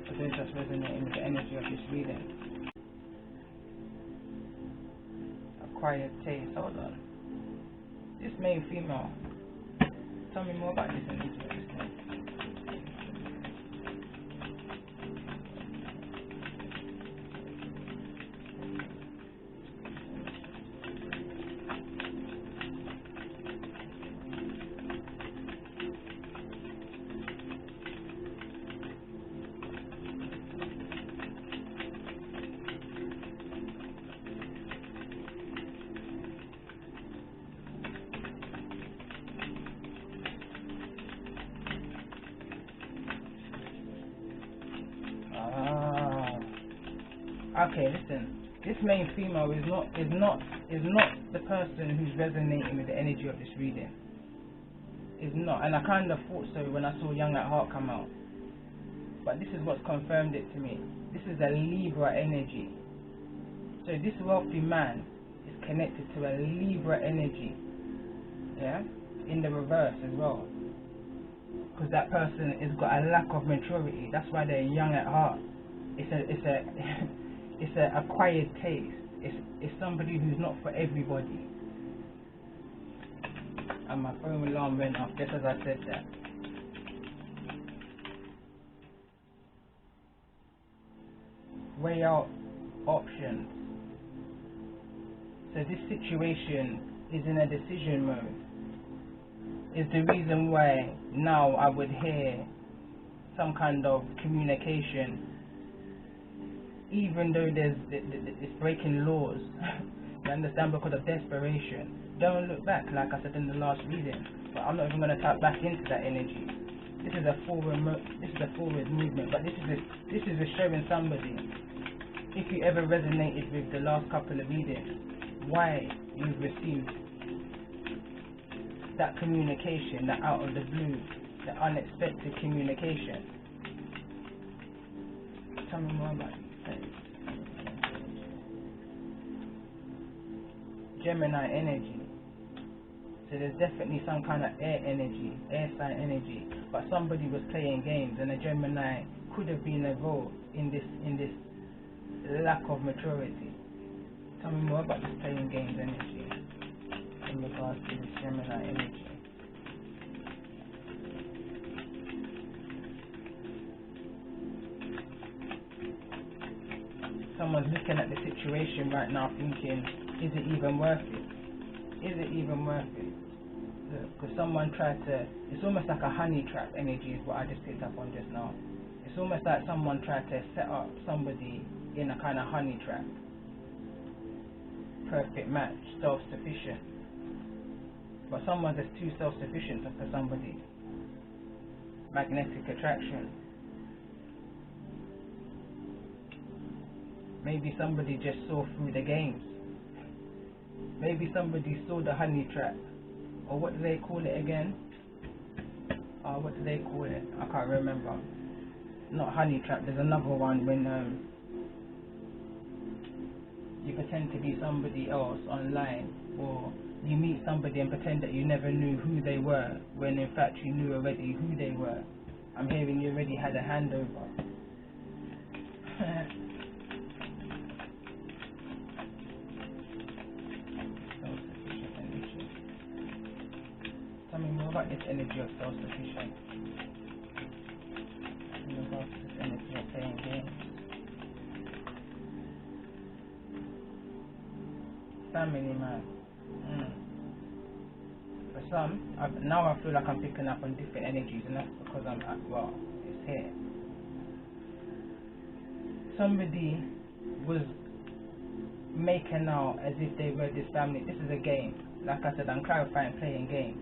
for those that's resonating with the energy of this reading. Quiet taste, hold on. This male, female. Tell me more about this energy of this thing. Okay, listen. This main female is not the person who's resonating with the energy of this reading. Is not, and I kind of thought so when I saw Young at Heart come out. But this is what's confirmed it to me. This is a Libra energy. So this wealthy man is connected to a Libra energy. Yeah, in the reverse as well. Because that person has got a lack of maturity. That's why they're young at heart. It's a acquired taste. It's somebody who's not for everybody. And my phone alarm went off just as I said that. Weigh out options. So this situation is in a decision mode. Is the reason why now I would hear some kind of communication, even though it's breaking laws. You understand, because of desperation. Don't look back, like I said in the last reading. But I'm not even going to tap back into that energy. This is a forward movement. But this is showing somebody, if you ever resonated with the last couple of readings, why you've received that communication, that out of the blue, the unexpected communication. Tell me more about these things. Gemini energy. So there's definitely some kind of air energy, air sign energy. But somebody was playing games, and a Gemini could have been involved in this lack of maturity. Tell me more about this playing games energy in regards to this Gemini energy. Someone's looking at the situation right now thinking, is it even worth it? Is it even worth it? Because someone tried to, it's almost like a honey trap energy is what I just picked up on just now. It's almost like someone tried to set up somebody in a kind of honey trap. Perfect match, self-sufficient. But someone that's too self-sufficient for somebody. Magnetic attraction. Maybe somebody just saw through the games. Maybe somebody saw the honey trap. Or what do they call it again? What do they call it? I can't remember. Not honey trap, there's another one when you pretend to be somebody else online, or you meet somebody and pretend that you never knew who they were, when in fact you knew already who they were. I'm hearing you already had a handover. Self-sufficient energy. Tell me more about this energy of self-sufficient. In regards to this energy of playing games. Family man. For some, now I feel like I'm picking up on different energies, and that's because I'm at, well, it's here. Somebody was making out as if they were this family. This is a game. Like I said, I'm clarifying playing games.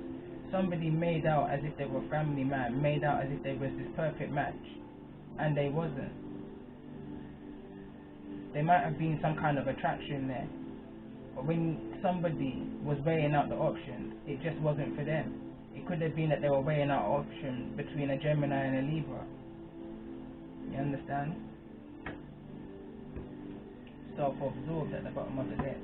Somebody made out as if they were family man, made out as if they was this perfect match, and they wasn't. There might have been some kind of attraction there, but when somebody was weighing out the options, it just wasn't for them. It could have been that they were weighing out options between a Gemini and a Libra. You understand? Self-absorbed at the bottom of the deck.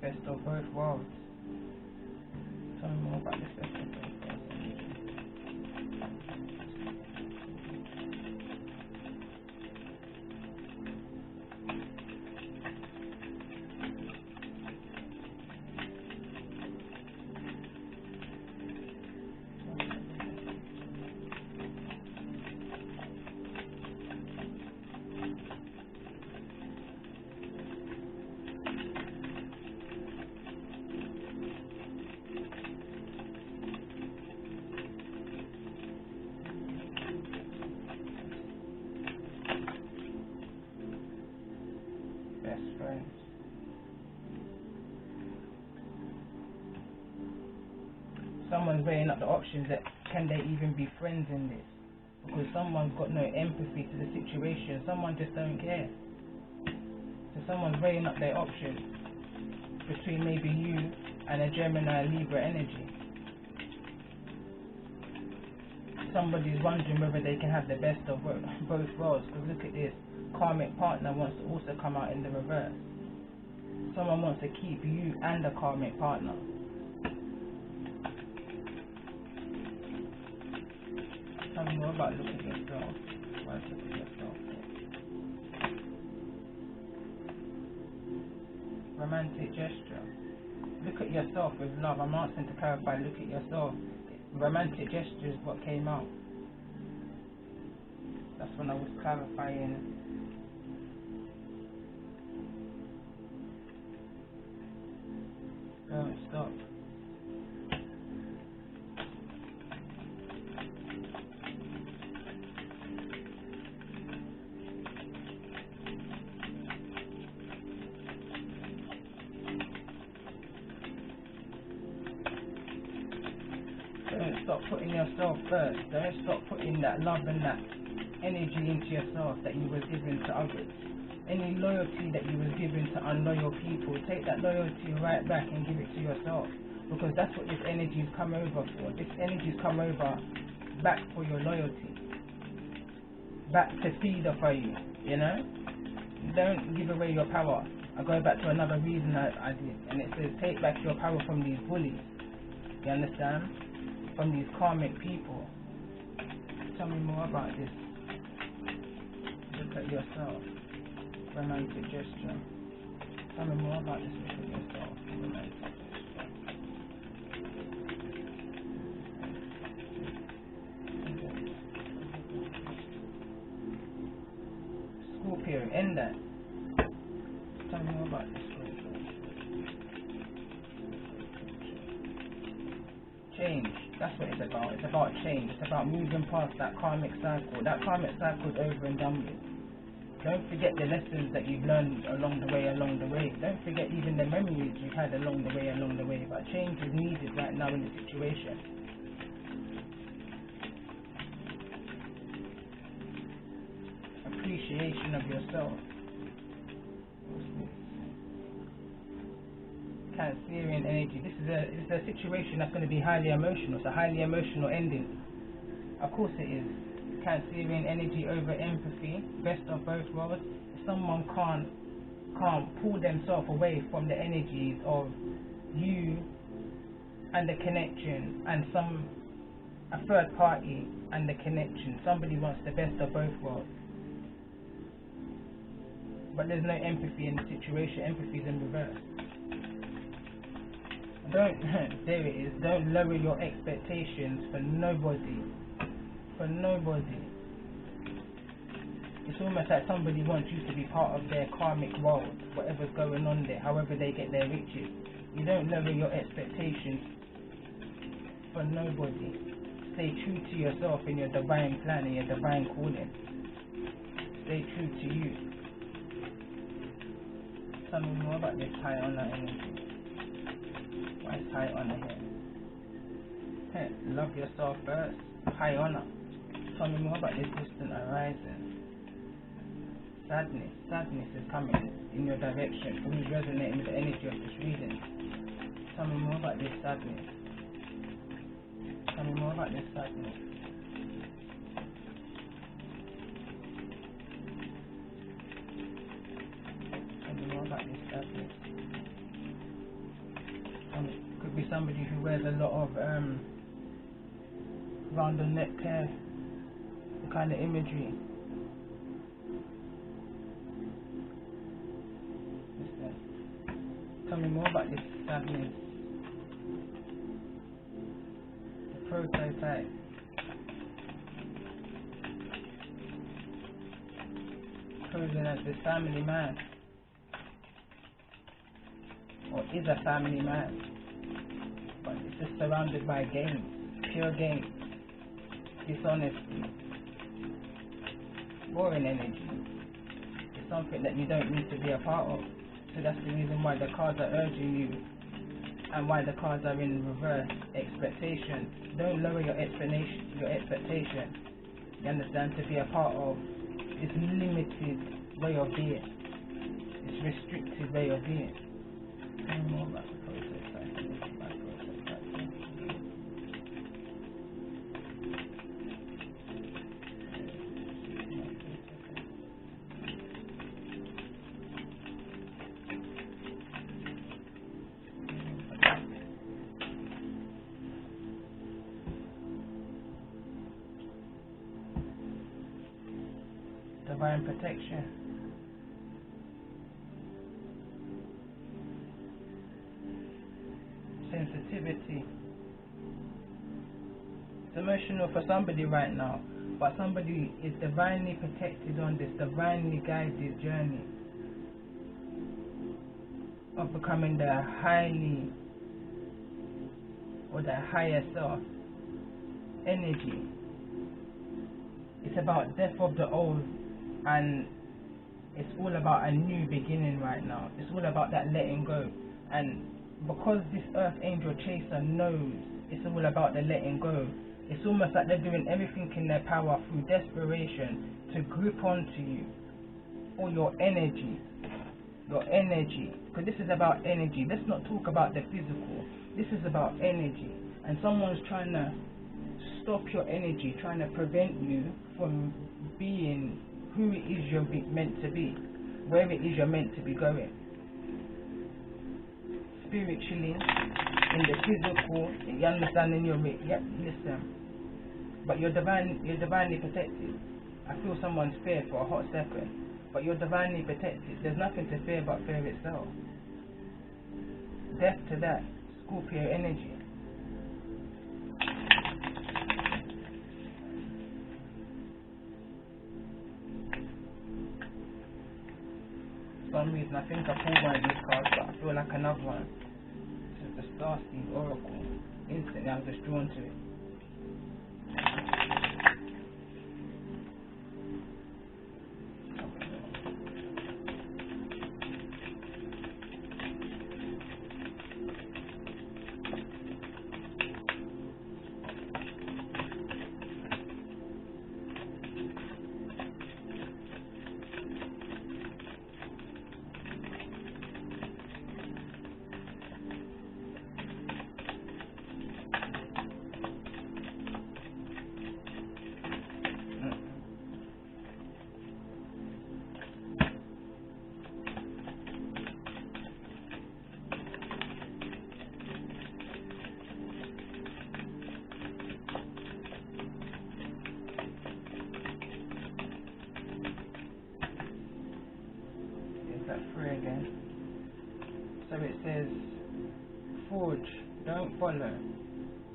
Best of both worlds. Tell me more about this best of both worlds. Best friends. Someone's weighing up the options that can they even be friends in this? Because someone's got no empathy to the situation. Someone just don't care. So someone's weighing up their options between maybe you and a Gemini Libra energy. Somebody's wondering whether they can have the best of both worlds, because look at this. Karmic partner wants to also come out in the reverse. Someone wants to keep you and a karmic partner. Tell me more about look at yourself. Why look at yourself? Romantic gesture. Look at yourself with love. I'm asking to clarify, look at yourself. Romantic gesture is what came out. That's when I was clarifying. Don't stop. Don't stop putting yourself first. Don't stop putting that love and that energy into yourself that you were giving to others. Any loyalty that you was giving to unloyal people, take that loyalty right back and give it to yourself. Because that's what this energy's come over for. This energy's come over back for your loyalty. Back to feed off of you, you know? Don't give away your power. I go back to another reason I did, and it says take back your power from these bullies. You understand? From these karmic people. Tell me more about this. Look at yourself. Romantic gesture. Tell me more about this. Look at yourself. Romantic gesture. Scorpio, end that. Tell me more about this. That's what it's about. It's about change. It's about moving past that karmic cycle. That karmic cycle is over and done with. Don't forget the lessons that you've learned along the way. Don't forget even the memories you've had along the way. But change is needed right now in the situation. Appreciation of yourself. Cancerian energy. This is a situation that's going to be highly emotional. It's a highly emotional ending. Of course it is. Cancerian energy over empathy. Best of both worlds. If someone can't pull themselves away from the energies of you and the connection, and a third party and the connection. Somebody wants the best of both worlds. But there's no empathy in the situation. Empathy is in reverse. There it is. Don't lower your expectations for nobody. It's almost like somebody wants you to be part of their karmic world, whatever's going on there, however they get their riches. You don't lower your expectations for nobody. Stay true to yourself in your divine plan and your divine calling. Stay true to you. Tell me more about this high honor energy. Why is high honor here? Love yourself first. High honor. Tell me more about this distant horizon. Sadness is coming in your direction. Who's resonating with the energy of this reading? Tell me more about this sadness. Tell me more about this sadness. Tell me more about this sadness. Could be somebody who wears a lot of round the neck hair, the kind of imagery. Tell me more about this sadness. The prototype. Posing as this family man. Or is a family man. But it's just surrounded by games. Pure games. Dishonesty. Boring energy. It's something that you don't need to be a part of. So that's the reason why the cards are urging you, and why the cards are in reverse. Expectation. Don't lower your expectation. You understand? To be a part of this limited way of being, this restricted way of being. Tell me more about the process. Divine protection. Sensitivity. It's emotional for somebody right now, but somebody is divinely protected on this divinely guided journey of becoming the higher self energy. It's about death of the old, and it's all about a new beginning right now. It's all about that letting go. And because this earth angel chaser knows it's all about the letting go, it's almost like they're doing everything in their power through desperation to grip onto you, or your energy, because this is about energy. Let's not talk about the physical. This is about energy, and someone's trying to stop your energy, trying to prevent you from being who it is you're meant to be, where it is you're meant to be going. Spiritually, in the physical, you understand in your listen. But you're divinely protected. I feel someone's fear for a hot second, but you're divinely protected. There's nothing to fear but fear itself. Death to that, Scorpio energy. For some reason, I think I pulled one of these cards, but I feel like another one. This is the Starseed Oracle. Instantly, I was just drawn to it. that through again. So it says, forge, don't follow.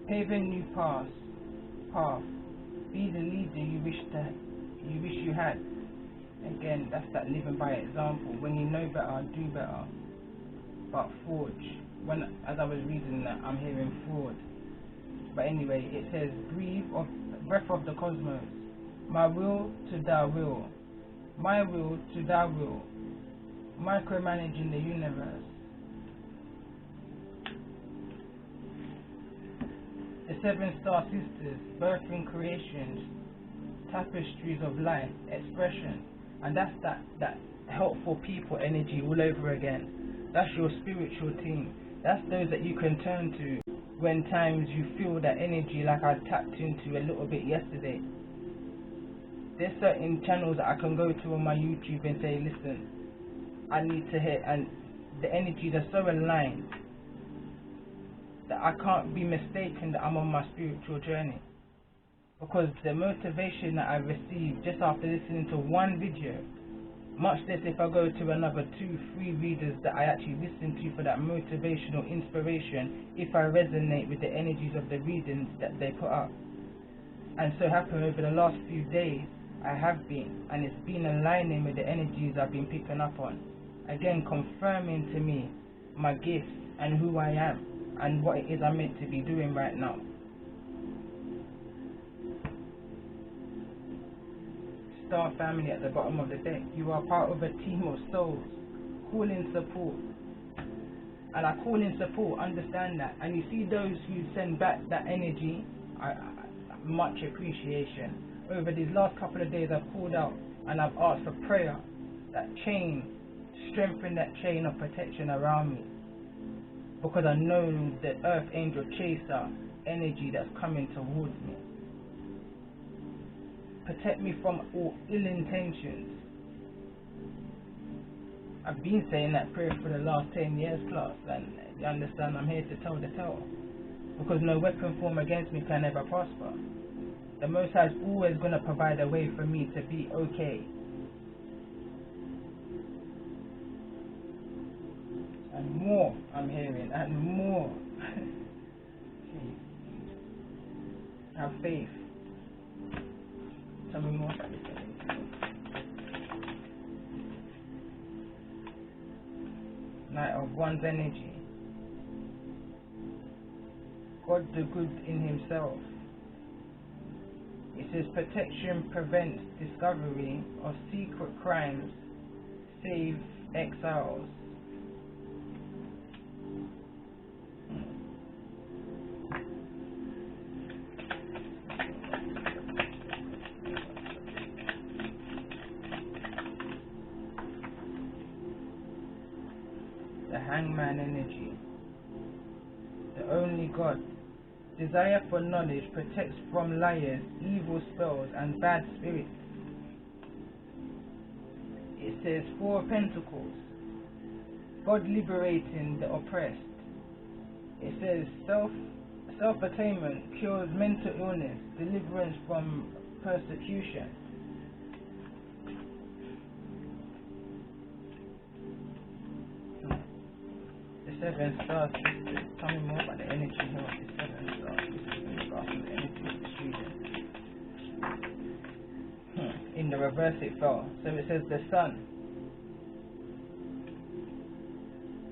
Pave a new path. Be the leader you wish you had. Again, that's that living by example. When you know better, do better. But forge. As I was reading that, I'm hearing fraud. But anyway, it says, breath of the cosmos. My will to thy will. My will to thy will. Micromanaging the universe. The 7 star sisters, birthing creations, tapestries of life, expression. And that's that helpful people energy all over again. That's your spiritual team. That's those that you can turn to when times you feel that energy, like I tapped into a little bit yesterday. There's certain channels that I can go to on my YouTube and say, listen, I need to hit, and the energies are so aligned that I can't be mistaken that I'm on my spiritual journey. Because the motivation that I received just after listening to one video, much less if I go to another 2-3 readers that I actually listen to for that motivational inspiration, if I resonate with the energies of the readings that they put up. And so happened over the last few days, I have been, and it's been aligning with the energies I've been picking up on. Again, confirming to me my gifts and who I am and what it is I'm meant to be doing right now. Star family at the bottom of the deck. You are part of a team of souls. Call in support. And I call in support, understand that. And you see those who send back that energy, much appreciation. Over these last couple of days I've called out and I've asked for prayer, that chain, strengthen that chain of protection around me. Because I know the earth angel chaser energy that's coming towards me. Protect me from all ill intentions. I've been saying that prayer for the last 10 years plus, and you understand I'm here to tell the tale. Because no weapon formed against me can ever prosper. The Most High is always going to provide a way for me to be okay. And more, I'm hearing, and more. Have faith. Tell me more about this. Knight of One's energy. God the good in himself. It says protection prevents discovery of secret crimes, save exiles. The hangman energy. The only God. Desire for knowledge protects from liars, evil spells, and bad spirits. It says 4 of Pentacles. God liberating the oppressed. It says self-attainment cures mental illness, deliverance from persecution. The 7 stars. Tell me more about the energy here of the 7 stars. This is in regards to the energy of the student. In the reverse it fell. So it says the sun.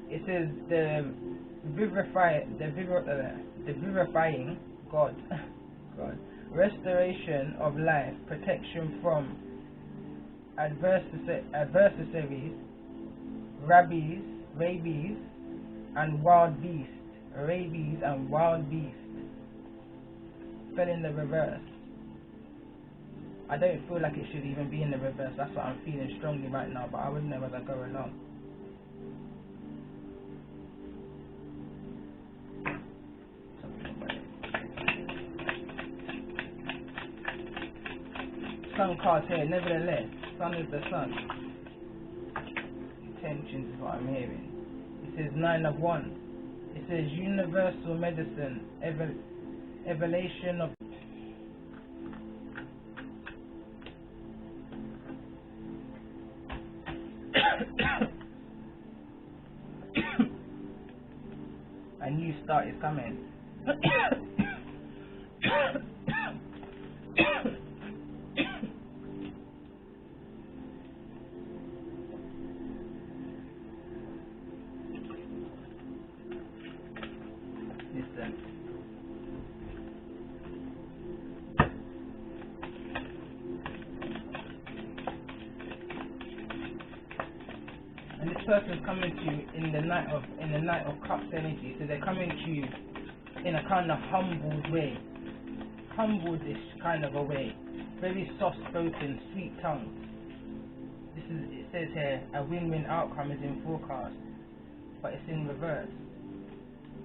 It says the vivifying God. God. Restoration of life, protection from adversaries, rabies, and wild beasts. Rabies and wild beasts. Fell in the reverse. I don't feel like it should even be in the reverse. That's what I'm feeling strongly right now, but I will know as I go along. Sun card here, nevertheless. Sun is the sun. Intentions is what I'm hearing. It says 9 of Wands. It says universal medicine, evolution of started coming. Listen. And this person's coming to you in the Knight of Cups energy. So they're coming to you in a kind of humbled way, humbled-ish kind of a way, very soft-spoken, sweet tongue. It says here, a win-win outcome is in forecast, but it's in reverse.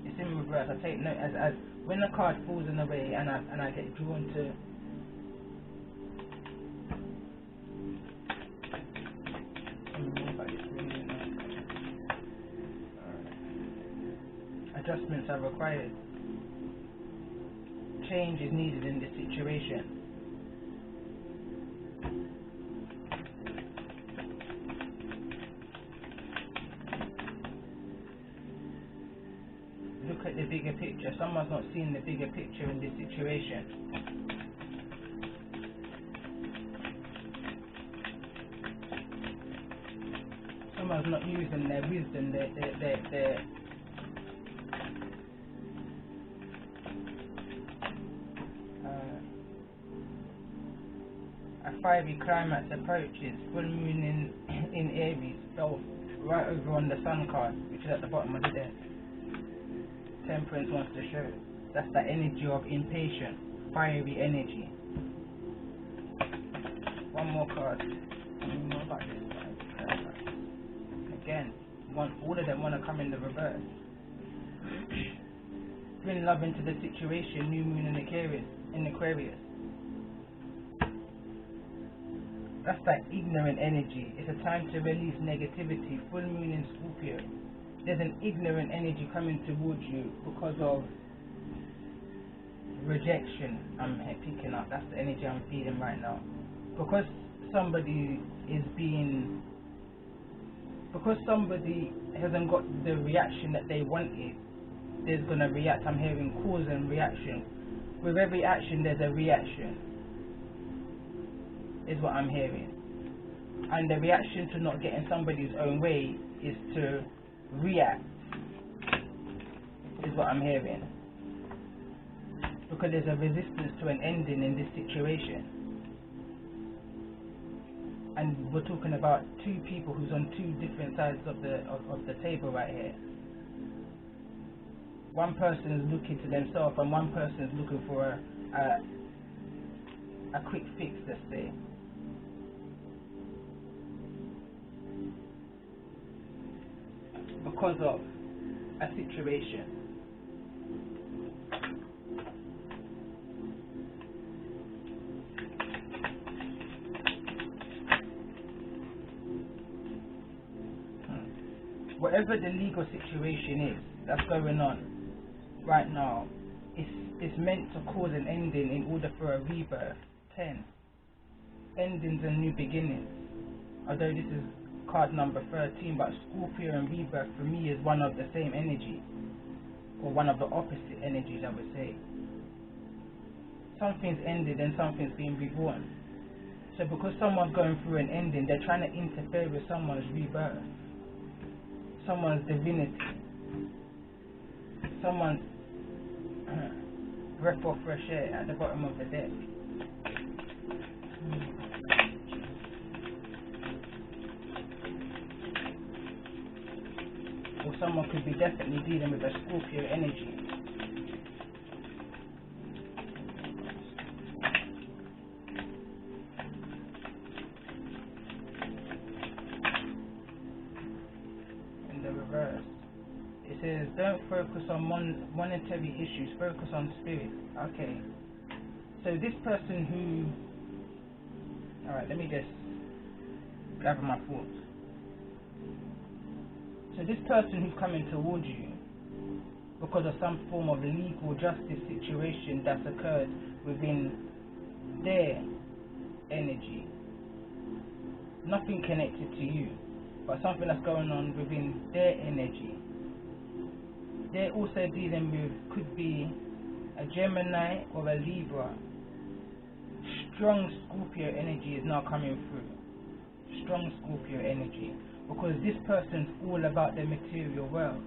It's in reverse. I take note as when the card falls in the way and I get drawn to adjustments are required. Change is needed in this situation. Look at the bigger picture. Someone's not seeing the bigger picture in this situation. Someone's not using their wisdom, their a fiery climax approaches. Full moon in Aries fell right over on the sun card, which is at the bottom of the deck. Temperance wants to show. That's the energy of impatience, fiery energy. One more card. One more about this card. Again, all of them want to come in the reverse. Bring love into the situation. New moon in Aquarius. That's that ignorant energy. It's a time to release negativity. Full moon in Scorpio. There's an ignorant energy coming towards you because of rejection. I'm picking up. That's the energy I'm feeling right now. Because somebody hasn't got the reaction that they wanted, there's gonna react. I'm hearing cause and reaction. With every action, there's a reaction. Is what I'm hearing. And the reaction to not getting somebody's own way is to react, is what I'm hearing. Because there's a resistance to an ending in this situation. And we're talking about two people who's on two different sides of the table right here. One person is looking to themselves and one person is looking for a quick fix, let's say. Because of a situation. Whatever the legal situation is that's going on right now, it's meant to cause an ending in order for a rebirth. 10. Endings and new beginnings. Although this is card number 13, but Scorpio and rebirth for me is one of the same energy, or one of the opposite energies, I would say. Something's ended and something's being reborn. So because someone's going through an ending, they're trying to interfere with someone's rebirth, someone's divinity, someone's breath of fresh air at the bottom of the deck. Or someone could be definitely dealing with a Scorpio energy. In the reverse, it says don't focus on monetary issues, focus on spirit. Okay, so this person who, alright, let me just gather my thoughts. So this person who's coming towards you because of some form of legal justice situation that's occurred within their energy, nothing connected to you, but something that's going on within their energy, they're also dealing with, could be a Gemini or a Libra. Strong Scorpio energy is now coming through. Strong Scorpio energy. Because this person's all about the material world.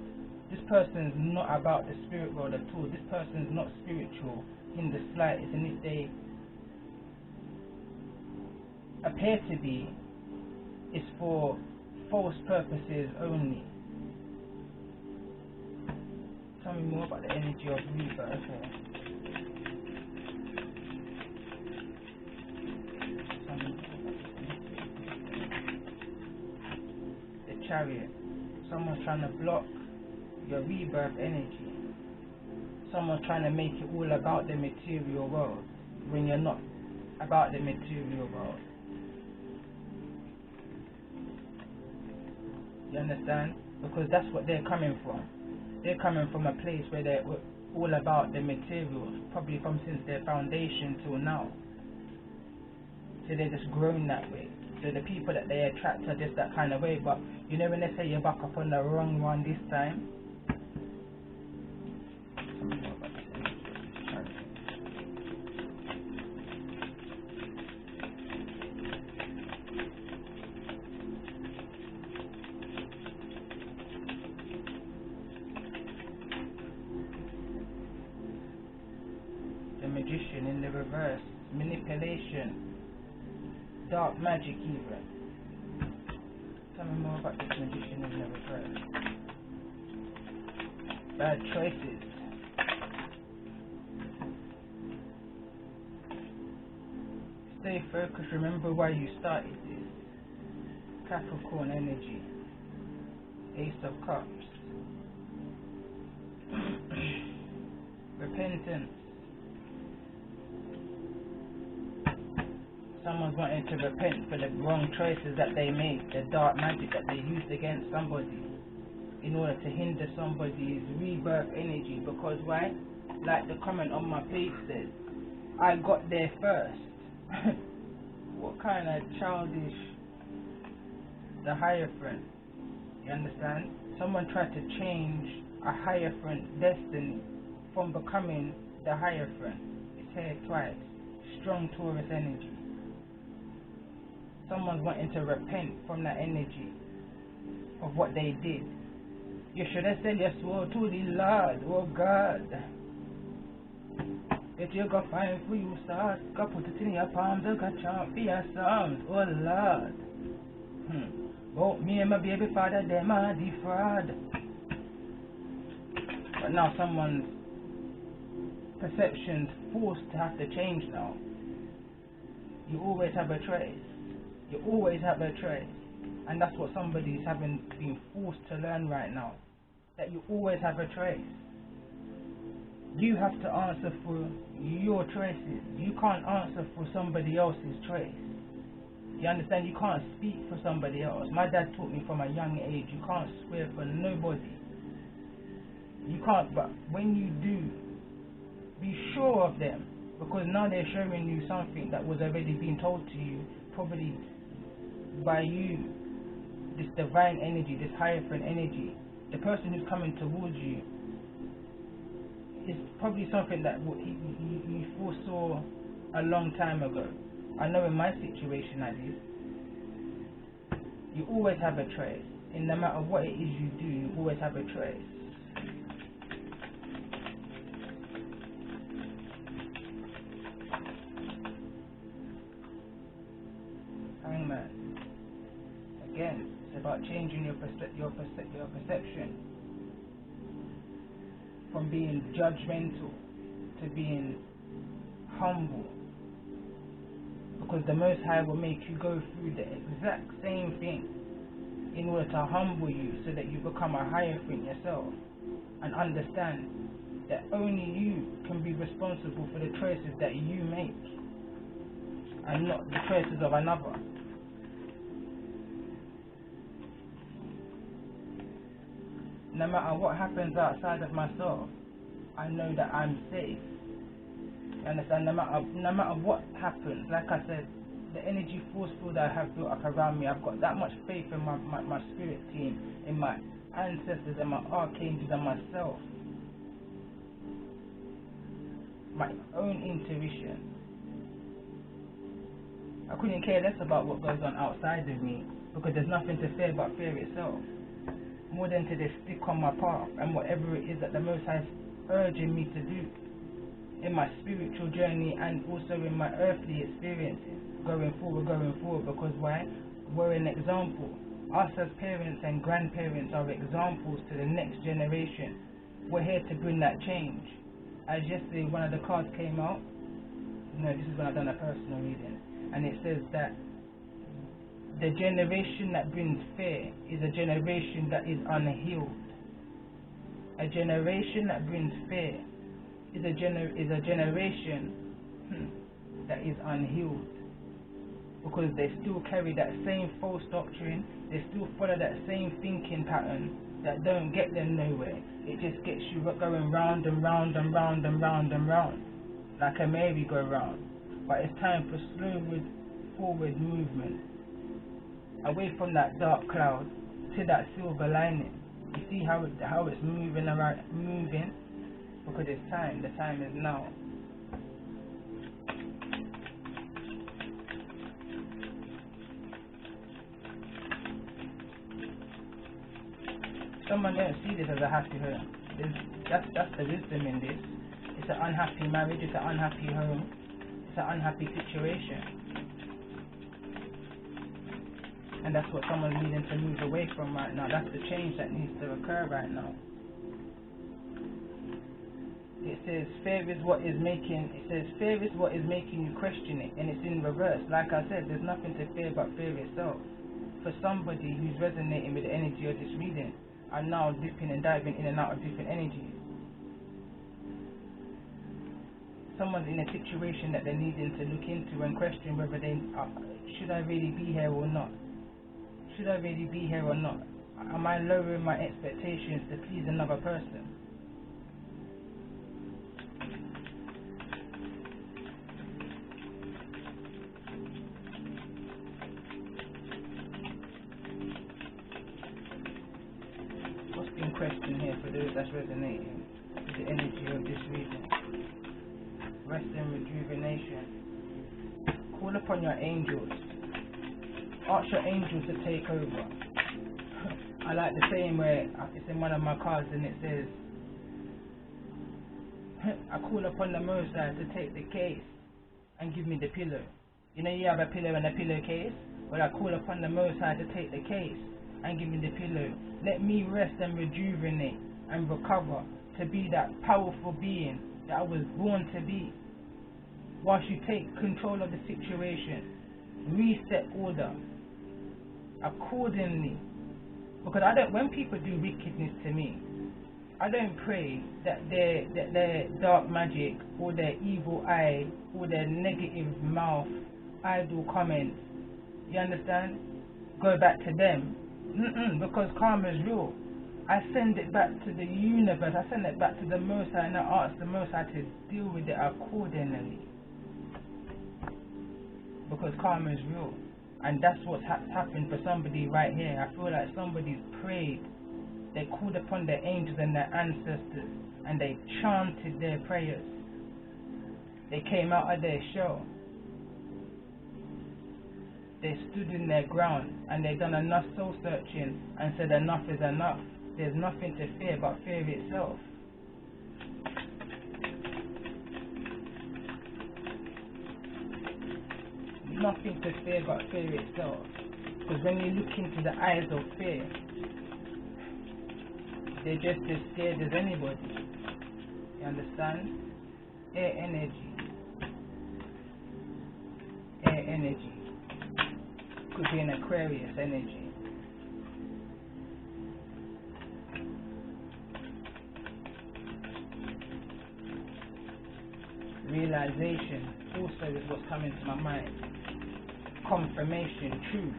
This person's not about the spirit world at all. This person's not spiritual in the slightest. And if they appear to be, it's for false purposes only. Tell me more about the energy of rebirth here. The Chariot. Someone's trying to block your rebirth energy. Someone's trying to make it all about the material world when you're not about the material world. You understand? Because that's what they're coming from. They're coming from a place where they're all about the materials, probably from since their foundation till now. So they're just grown that way. So the people that they attract are just that kind of way. But you know when they say you're back up on the wrong one this time? The Magician in the reverse. Manipulation. Dark magic even. Tell me more about this Magician in the reverse. Bad choices. Stay focused. Remember why you started this. Capricorn energy. Ace of Cups. Repentance. Someone's wanting to repent for the wrong choices that they made, the dark magic that they used against somebody in order to hinder somebody's rebirth energy. Because why? Like the comment on my page says, I got there first. What kind of childish, the Hierophant? You understand? Someone tried to change a Hierophant destiny from becoming the Hierophant. It's here twice. Strong Taurus energy. Someone's wanting to repent from that energy of what they did. You should have said yes, oh, to the Lord, oh God. If you go find for you start, go put it in your palms, go chant for your songs, oh Lord. Oh, me and my baby father, them are the fraud. But now someone's perception's forced to have to change now. You always have a trace. You always have a trace. And that's what somebody's been forced to learn right now. That you always have a trace. You have to answer for your traces. You can't answer for somebody else's trace. You understand? You can't speak for somebody else. My dad taught me from a young age, you can't swear for nobody. You can't, but when you do, be sure of them. Because now they're showing you something that was already being told to you, probably by you, this divine energy, this Hierophant energy. The person who's coming towards you is probably something that you foresaw a long time ago. I know in my situation I did. You always have a trace. And no matter what it is you do, you always have a trace. Hangman. Again, it's about changing your perception from being judgmental to being humble. Because the Most High will make you go through the exact same thing in order to humble you so that you become a Hierophant yourself and understand that only you can be responsible for the choices that you make and not the choices of another. No matter what happens outside of myself, I know that I'm safe. You understand? No matter what happens, like I said the energy force field that I have built up around me. I've got that much faith in my spirit team, in my ancestors and my archangels and myself. My own intuition. I couldn't care less about what goes on outside of me, because there's nothing to fear but fear itself. More than to just stick on my path and whatever it is that the Most High is urging me to do in my spiritual journey and also in my earthly experiences going forward, because why? We're an example. Us as parents and grandparents are examples to the next generation. We're here to bring that change. As yesterday one of the cards came out, this is when I've done a personal reading, and it says that the generation that brings fear is a generation that is unhealed. A generation that brings fear is a generation that is unhealed, because they still carry that same false doctrine, they still follow that same thinking pattern that don't get them nowhere. It just gets you going round and round and round and round and round, like a merry-go-round. But it's time for slow forward movement, away from that dark cloud to that silver lining. You see how it's moving around, because it's time. The time is now. Someone don't see this as a happy home. That's the wisdom in this. It's an unhappy marriage, it's an unhappy home, it's an unhappy situation. And that's what someone's needing to move away from right now. That's the change that needs to occur right now. It says fear is what is making you question it, and it's in reverse. Like I said, there's nothing to fear but fear itself. For somebody who's resonating with the energy of this reading, I'm now dipping and diving in and out of different energies. Someone's in a situation that they're needing to look into and question whether they should I really be here or not? Should I really be here or not? Am I lowering my expectations to please another person? What's been questioned here for those that's resonating with the energy of this reading? Rest and rejuvenation. Call upon your angels. Ask your angels to take over. I like the saying where it's in one of my cards and it says, I call upon the Most High to take the case and give me the pillow. You have a pillow and a pillowcase? Well, I call upon the Most High to take the case and give me the pillow. Let me rest and rejuvenate and recover to be that powerful being that I was born to be. Whilst you take control of the situation, reset order accordingly. Because when people do wickedness to me, I don't pray that their dark magic or their evil eye or their negative mouth, idle comments, you understand, go back to them. Because karma is real. I send it back to the universe, I send it back to the Most High, and I ask the Most High to deal with it accordingly. Because karma is real. And that's what's happened for somebody right here. I feel like somebody's prayed. They called upon their angels and their ancestors, and they chanted their prayers. They came out of their shell. They stood in their ground, and they done enough soul searching and said enough is enough. There's nothing to fear but fear itself. Nothing to fear but fear itself. Because when you look into the eyes of fear, they're just as scared as anybody. You understand? Air energy. Air energy. Could be an Aquarius energy. Realization also is what's coming to my mind. Confirmation, truth.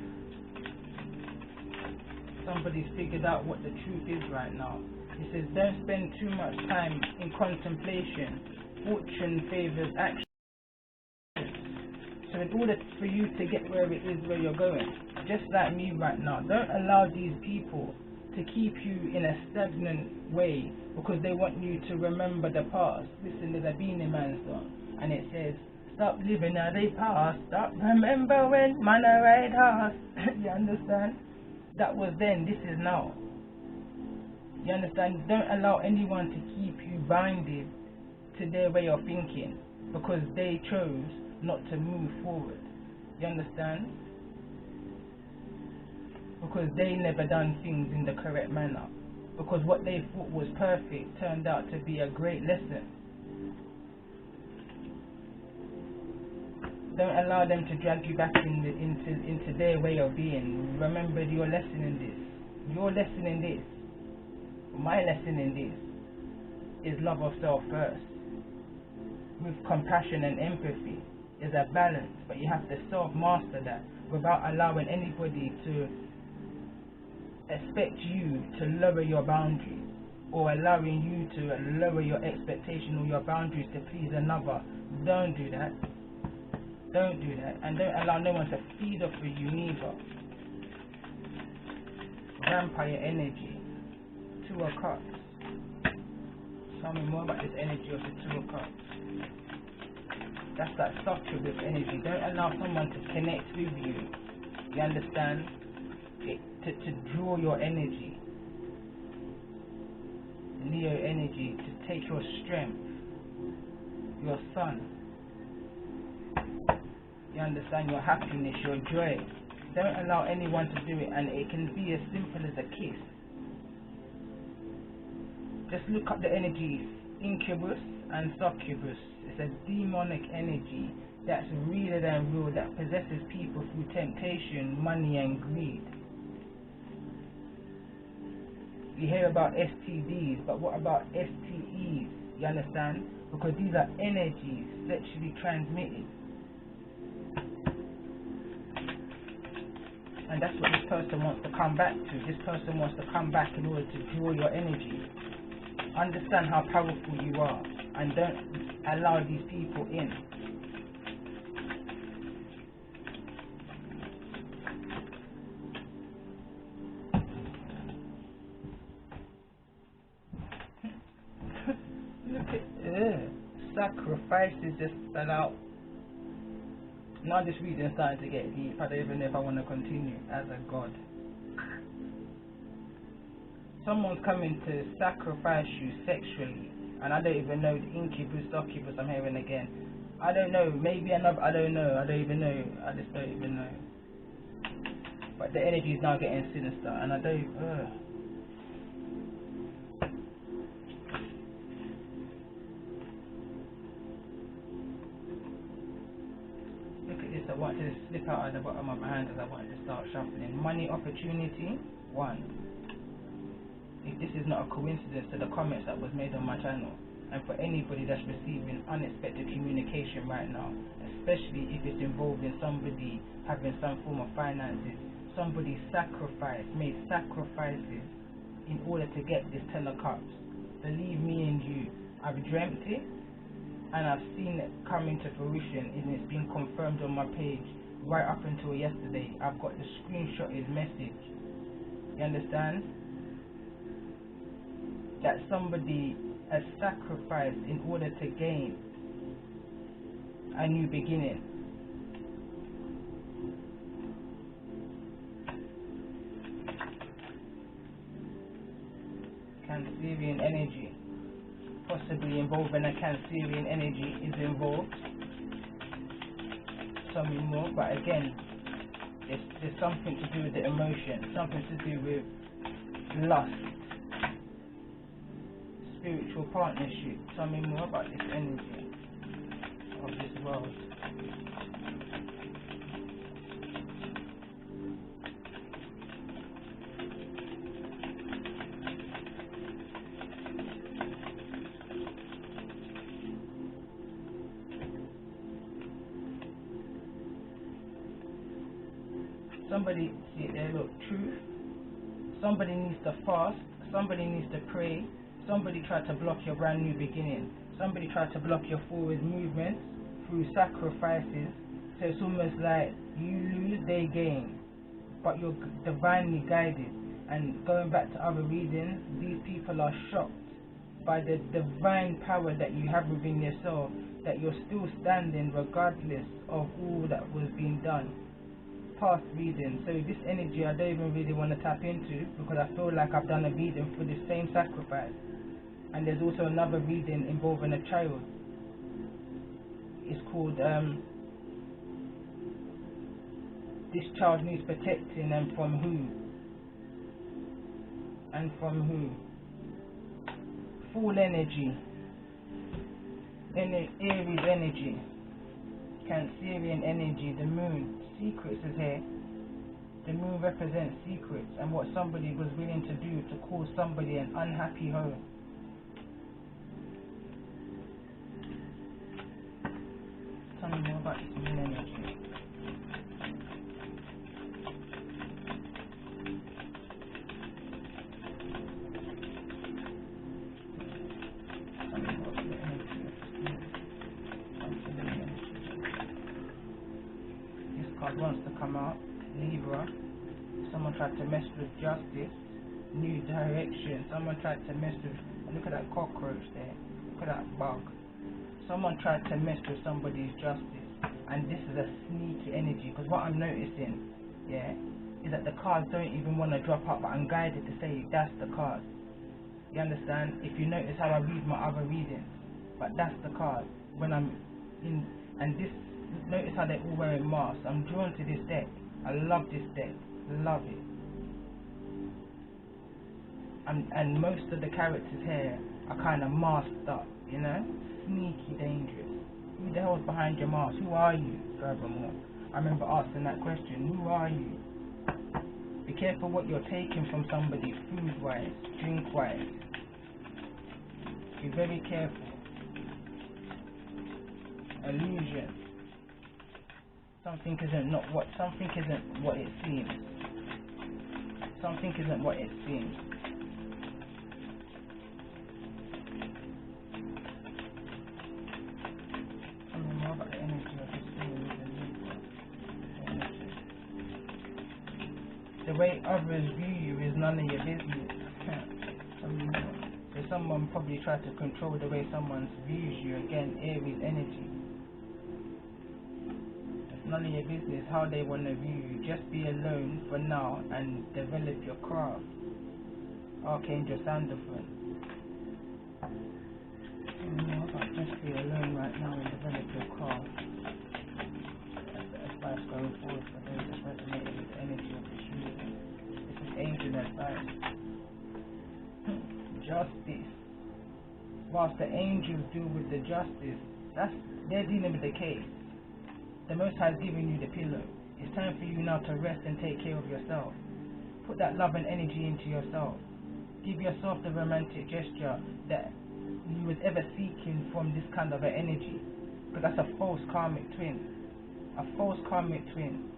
Somebody's figured out what the truth is right now. He says, don't spend too much time in contemplation. Fortune favors action. So in order for you to get where it is where you're going, just like me right now, don't allow these people to keep you in a stagnant way because they want you to remember the past. Listen, there's a Beanie Man song, and it says, stop living at the past, stop remember when man a ride horse. You understand? That was then, this is now. You understand? Don't allow anyone to keep you binded to their way of thinking because they chose not to move forward. You understand? Because they never done things in the correct manner. Because what they thought was perfect turned out to be a great lesson. Don't allow them to drag you back into their way of being. Remember your lesson in this. Your lesson in this. My lesson in this is love of self first. With compassion and empathy is a balance, but you have to self-master that without allowing anybody to expect you to lower your boundaries or allowing you to lower your expectation or your boundaries to please another. Don't do that. Don't do that. And don't allow no one to feed off of you neither. Vampire energy. 2 of Cups. Tell me more about this energy of the 2 of Cups. That's that succubus energy. Don't allow someone to connect with you. You understand? To draw your energy. Leo energy to take your strength, your sun. You understand? Your happiness, your joy. Don't allow anyone to do it, and it can be as simple as a kiss. Just look up the energies, incubus and succubus. It's a demonic energy that's realer than real, that possesses people through temptation, money and greed. You hear about STDs, but what about STEs? You understand? Because these are energies sexually transmitted. And that's what this person wants to come back to. This person wants to come back in order to draw your energy. Understand how powerful you are, and don't allow these people in. Look at sacrifices just fell out. Now this reading starting to get deep. I don't even know if I want to continue as a god. Someone's coming to sacrifice you sexually, and I don't even know the incubus, succubus I'm hearing again. I don't know, maybe another, I don't know, I don't even know, I just don't even know. But the energy is now getting sinister, and I don't, Look at this, I want to slip out at the bottom of my hand as I want to start shuffling. Money opportunity, 1. If this is not a coincidence to the comments that was made on my channel, and for anybody that's receiving unexpected communication right now, especially if it's involving somebody having some form of finances, somebody made sacrifices in order to get this 10 of Cups. Believe me and you, I've dreamt it, and I've seen it come into fruition, and it's been confirmed on my page right up until yesterday. I've got the screenshotted message. You understand? That somebody has sacrificed in order to gain a new beginning. Cancerian energy, possibly involving a Cancerian energy is involved. Something more, but again, there's something to do with the emotion, something to do with lust. Spiritual partnership. Tell me more about this energy of this world. Somebody, see there, look, truth. Somebody needs to fast. Somebody needs to pray. Somebody tried to block your brand new beginning. Somebody tried to block your forward movement through sacrifices So it's almost like you lose, they gain, but you're divinely guided. And going back to other readings, these people are shocked by the divine power that you have within yourself, that you're still standing regardless of all that was being done. Past reading. So this energy I don't even really want to tap into, because I feel like I've done a reading for the same sacrifice. And there's also another reading involving a child. It's called this child needs protecting, and from who? And from who? Full energy, Aries energy, Cancerian energy, the moon. Secrets is here. The moon represents secrets and what somebody was willing to do to cause somebody an unhappy home. Tell me more about this moon energy. Wants to come out. Libra. Someone tried to mess with justice. New direction. Someone tried to mess with, look at that cockroach there, look at that bug. Someone tried to mess with somebody's justice, and this is a sneaky energy, because what I'm noticing, yeah, is that the cards don't even want to drop up, but I'm guided to say that's the card. You understand? If you notice how I read my other readings, but that's the card when I'm in. And this, notice how they're all wearing masks. I'm drawn to this deck. I love this deck. Love it. And most of the characters here are kind of masked up, you know? Sneaky dangerous. Who the hell's behind your mask? Who are you? Furthermore, I remember asking that question. Who are you? Be careful what you're taking from somebody, food-wise, drink-wise. Be very careful. Illusion. Something isn't what it seems. Something isn't what it seems. Tell me more about the energy of this thing. The way others view you is none of your business. Tell me more. So someone probably tried to control the way someone views you. Again, Aries energy. None of your business how they want to view you. Just be alone for now and develop your craft. Archangel Sandalphon. Just be alone right now and develop your craft. That's the advice going forward for those that resonate with the energy of this reading. This is angel advice. Justice. Whilst the angels deal with the justice, they're dealing with the case. The Most High is giving you the pillow. It's time for you now to rest and take care of yourself. Put that love and energy into yourself. Give yourself the romantic gesture that you was ever seeking from this kind of an energy. Because that's a false karmic twin. A false karmic twin.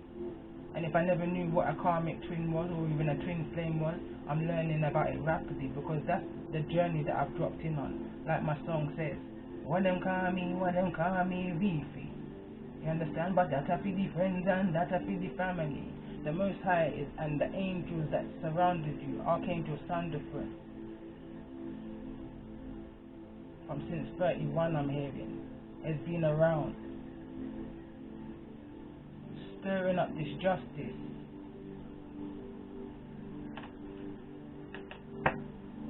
And if I never knew what a karmic twin was, or even a twin flame was, I'm learning about it rapidly, because that's the journey that I've dropped in on. Like my song says, what them call me, Reefy. You understand? But that I feel the friends and that I feel the family. The Most High is, and the angels that surrounded you, Archangel Sandalphon. From since 31 I'm hearing. Has been around. Stirring up this justice.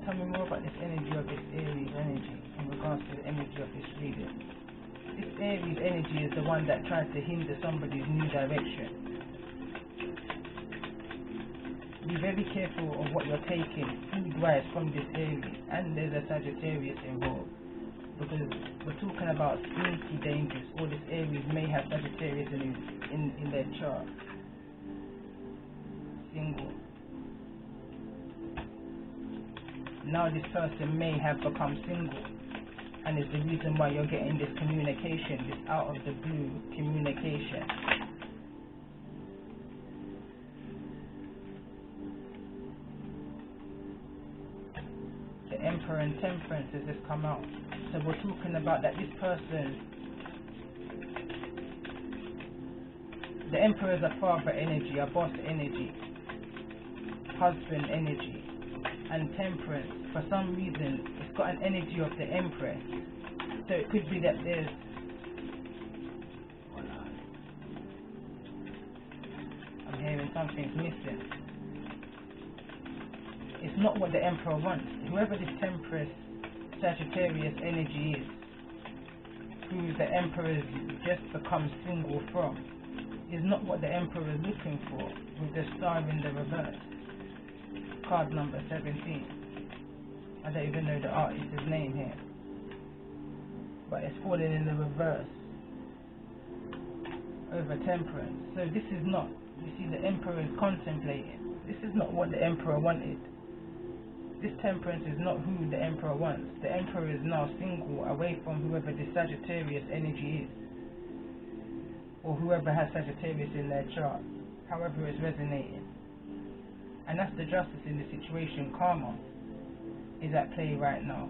Tell me more about this energy of this Aries energy in regards to the energy of this reading. This Aries energy is the one that tries to hinder somebody's new direction. Be very careful of what you're taking food-wise from this Aries, and there's a Sagittarius involved, because we're talking about sneaky dangers. All this Aries may have Sagittarius in their chart. Single. Now this person may have become single, and it's the reason why you're getting this communication, this out of the blue communication. The Emperor and Temperance has just come out. So we're talking about that this person The Emperor is a father energy, a boss energy, husband energy, and Temperance. For some reason, it's got an energy of the Empress. So it could be that there's I'm hearing something's missing. It's not what the Emperor wants. Whoever this Temperance Sagittarius energy is, who the Emperor has just become single from, is not what the Emperor is looking for, with the star in the reverse. Card number 17. I don't even know the artist's name here, but it's falling in the reverse over Temperance. So this is not, you see, the Emperor is contemplating. This is not what the Emperor wanted. This Temperance is not who the Emperor wants. The Emperor is now single, away from whoever the Sagittarius energy is, or whoever has Sagittarius in their chart, however it's resonating. And that's the justice in the situation. Karma is at play right now.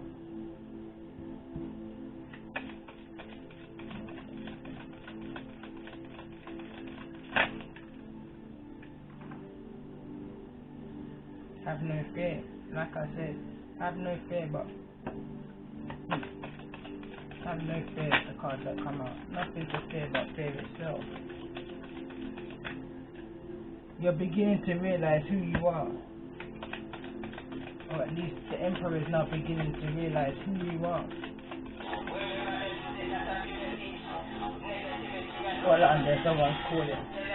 Have no fear. Like I said, have no fear, but have no fear is the cards that come out. Nothing to fear but fear itself. You're beginning to realize who you are. Or at least the Emperor is now beginning to realize who you are. Well, and there's someone's calling.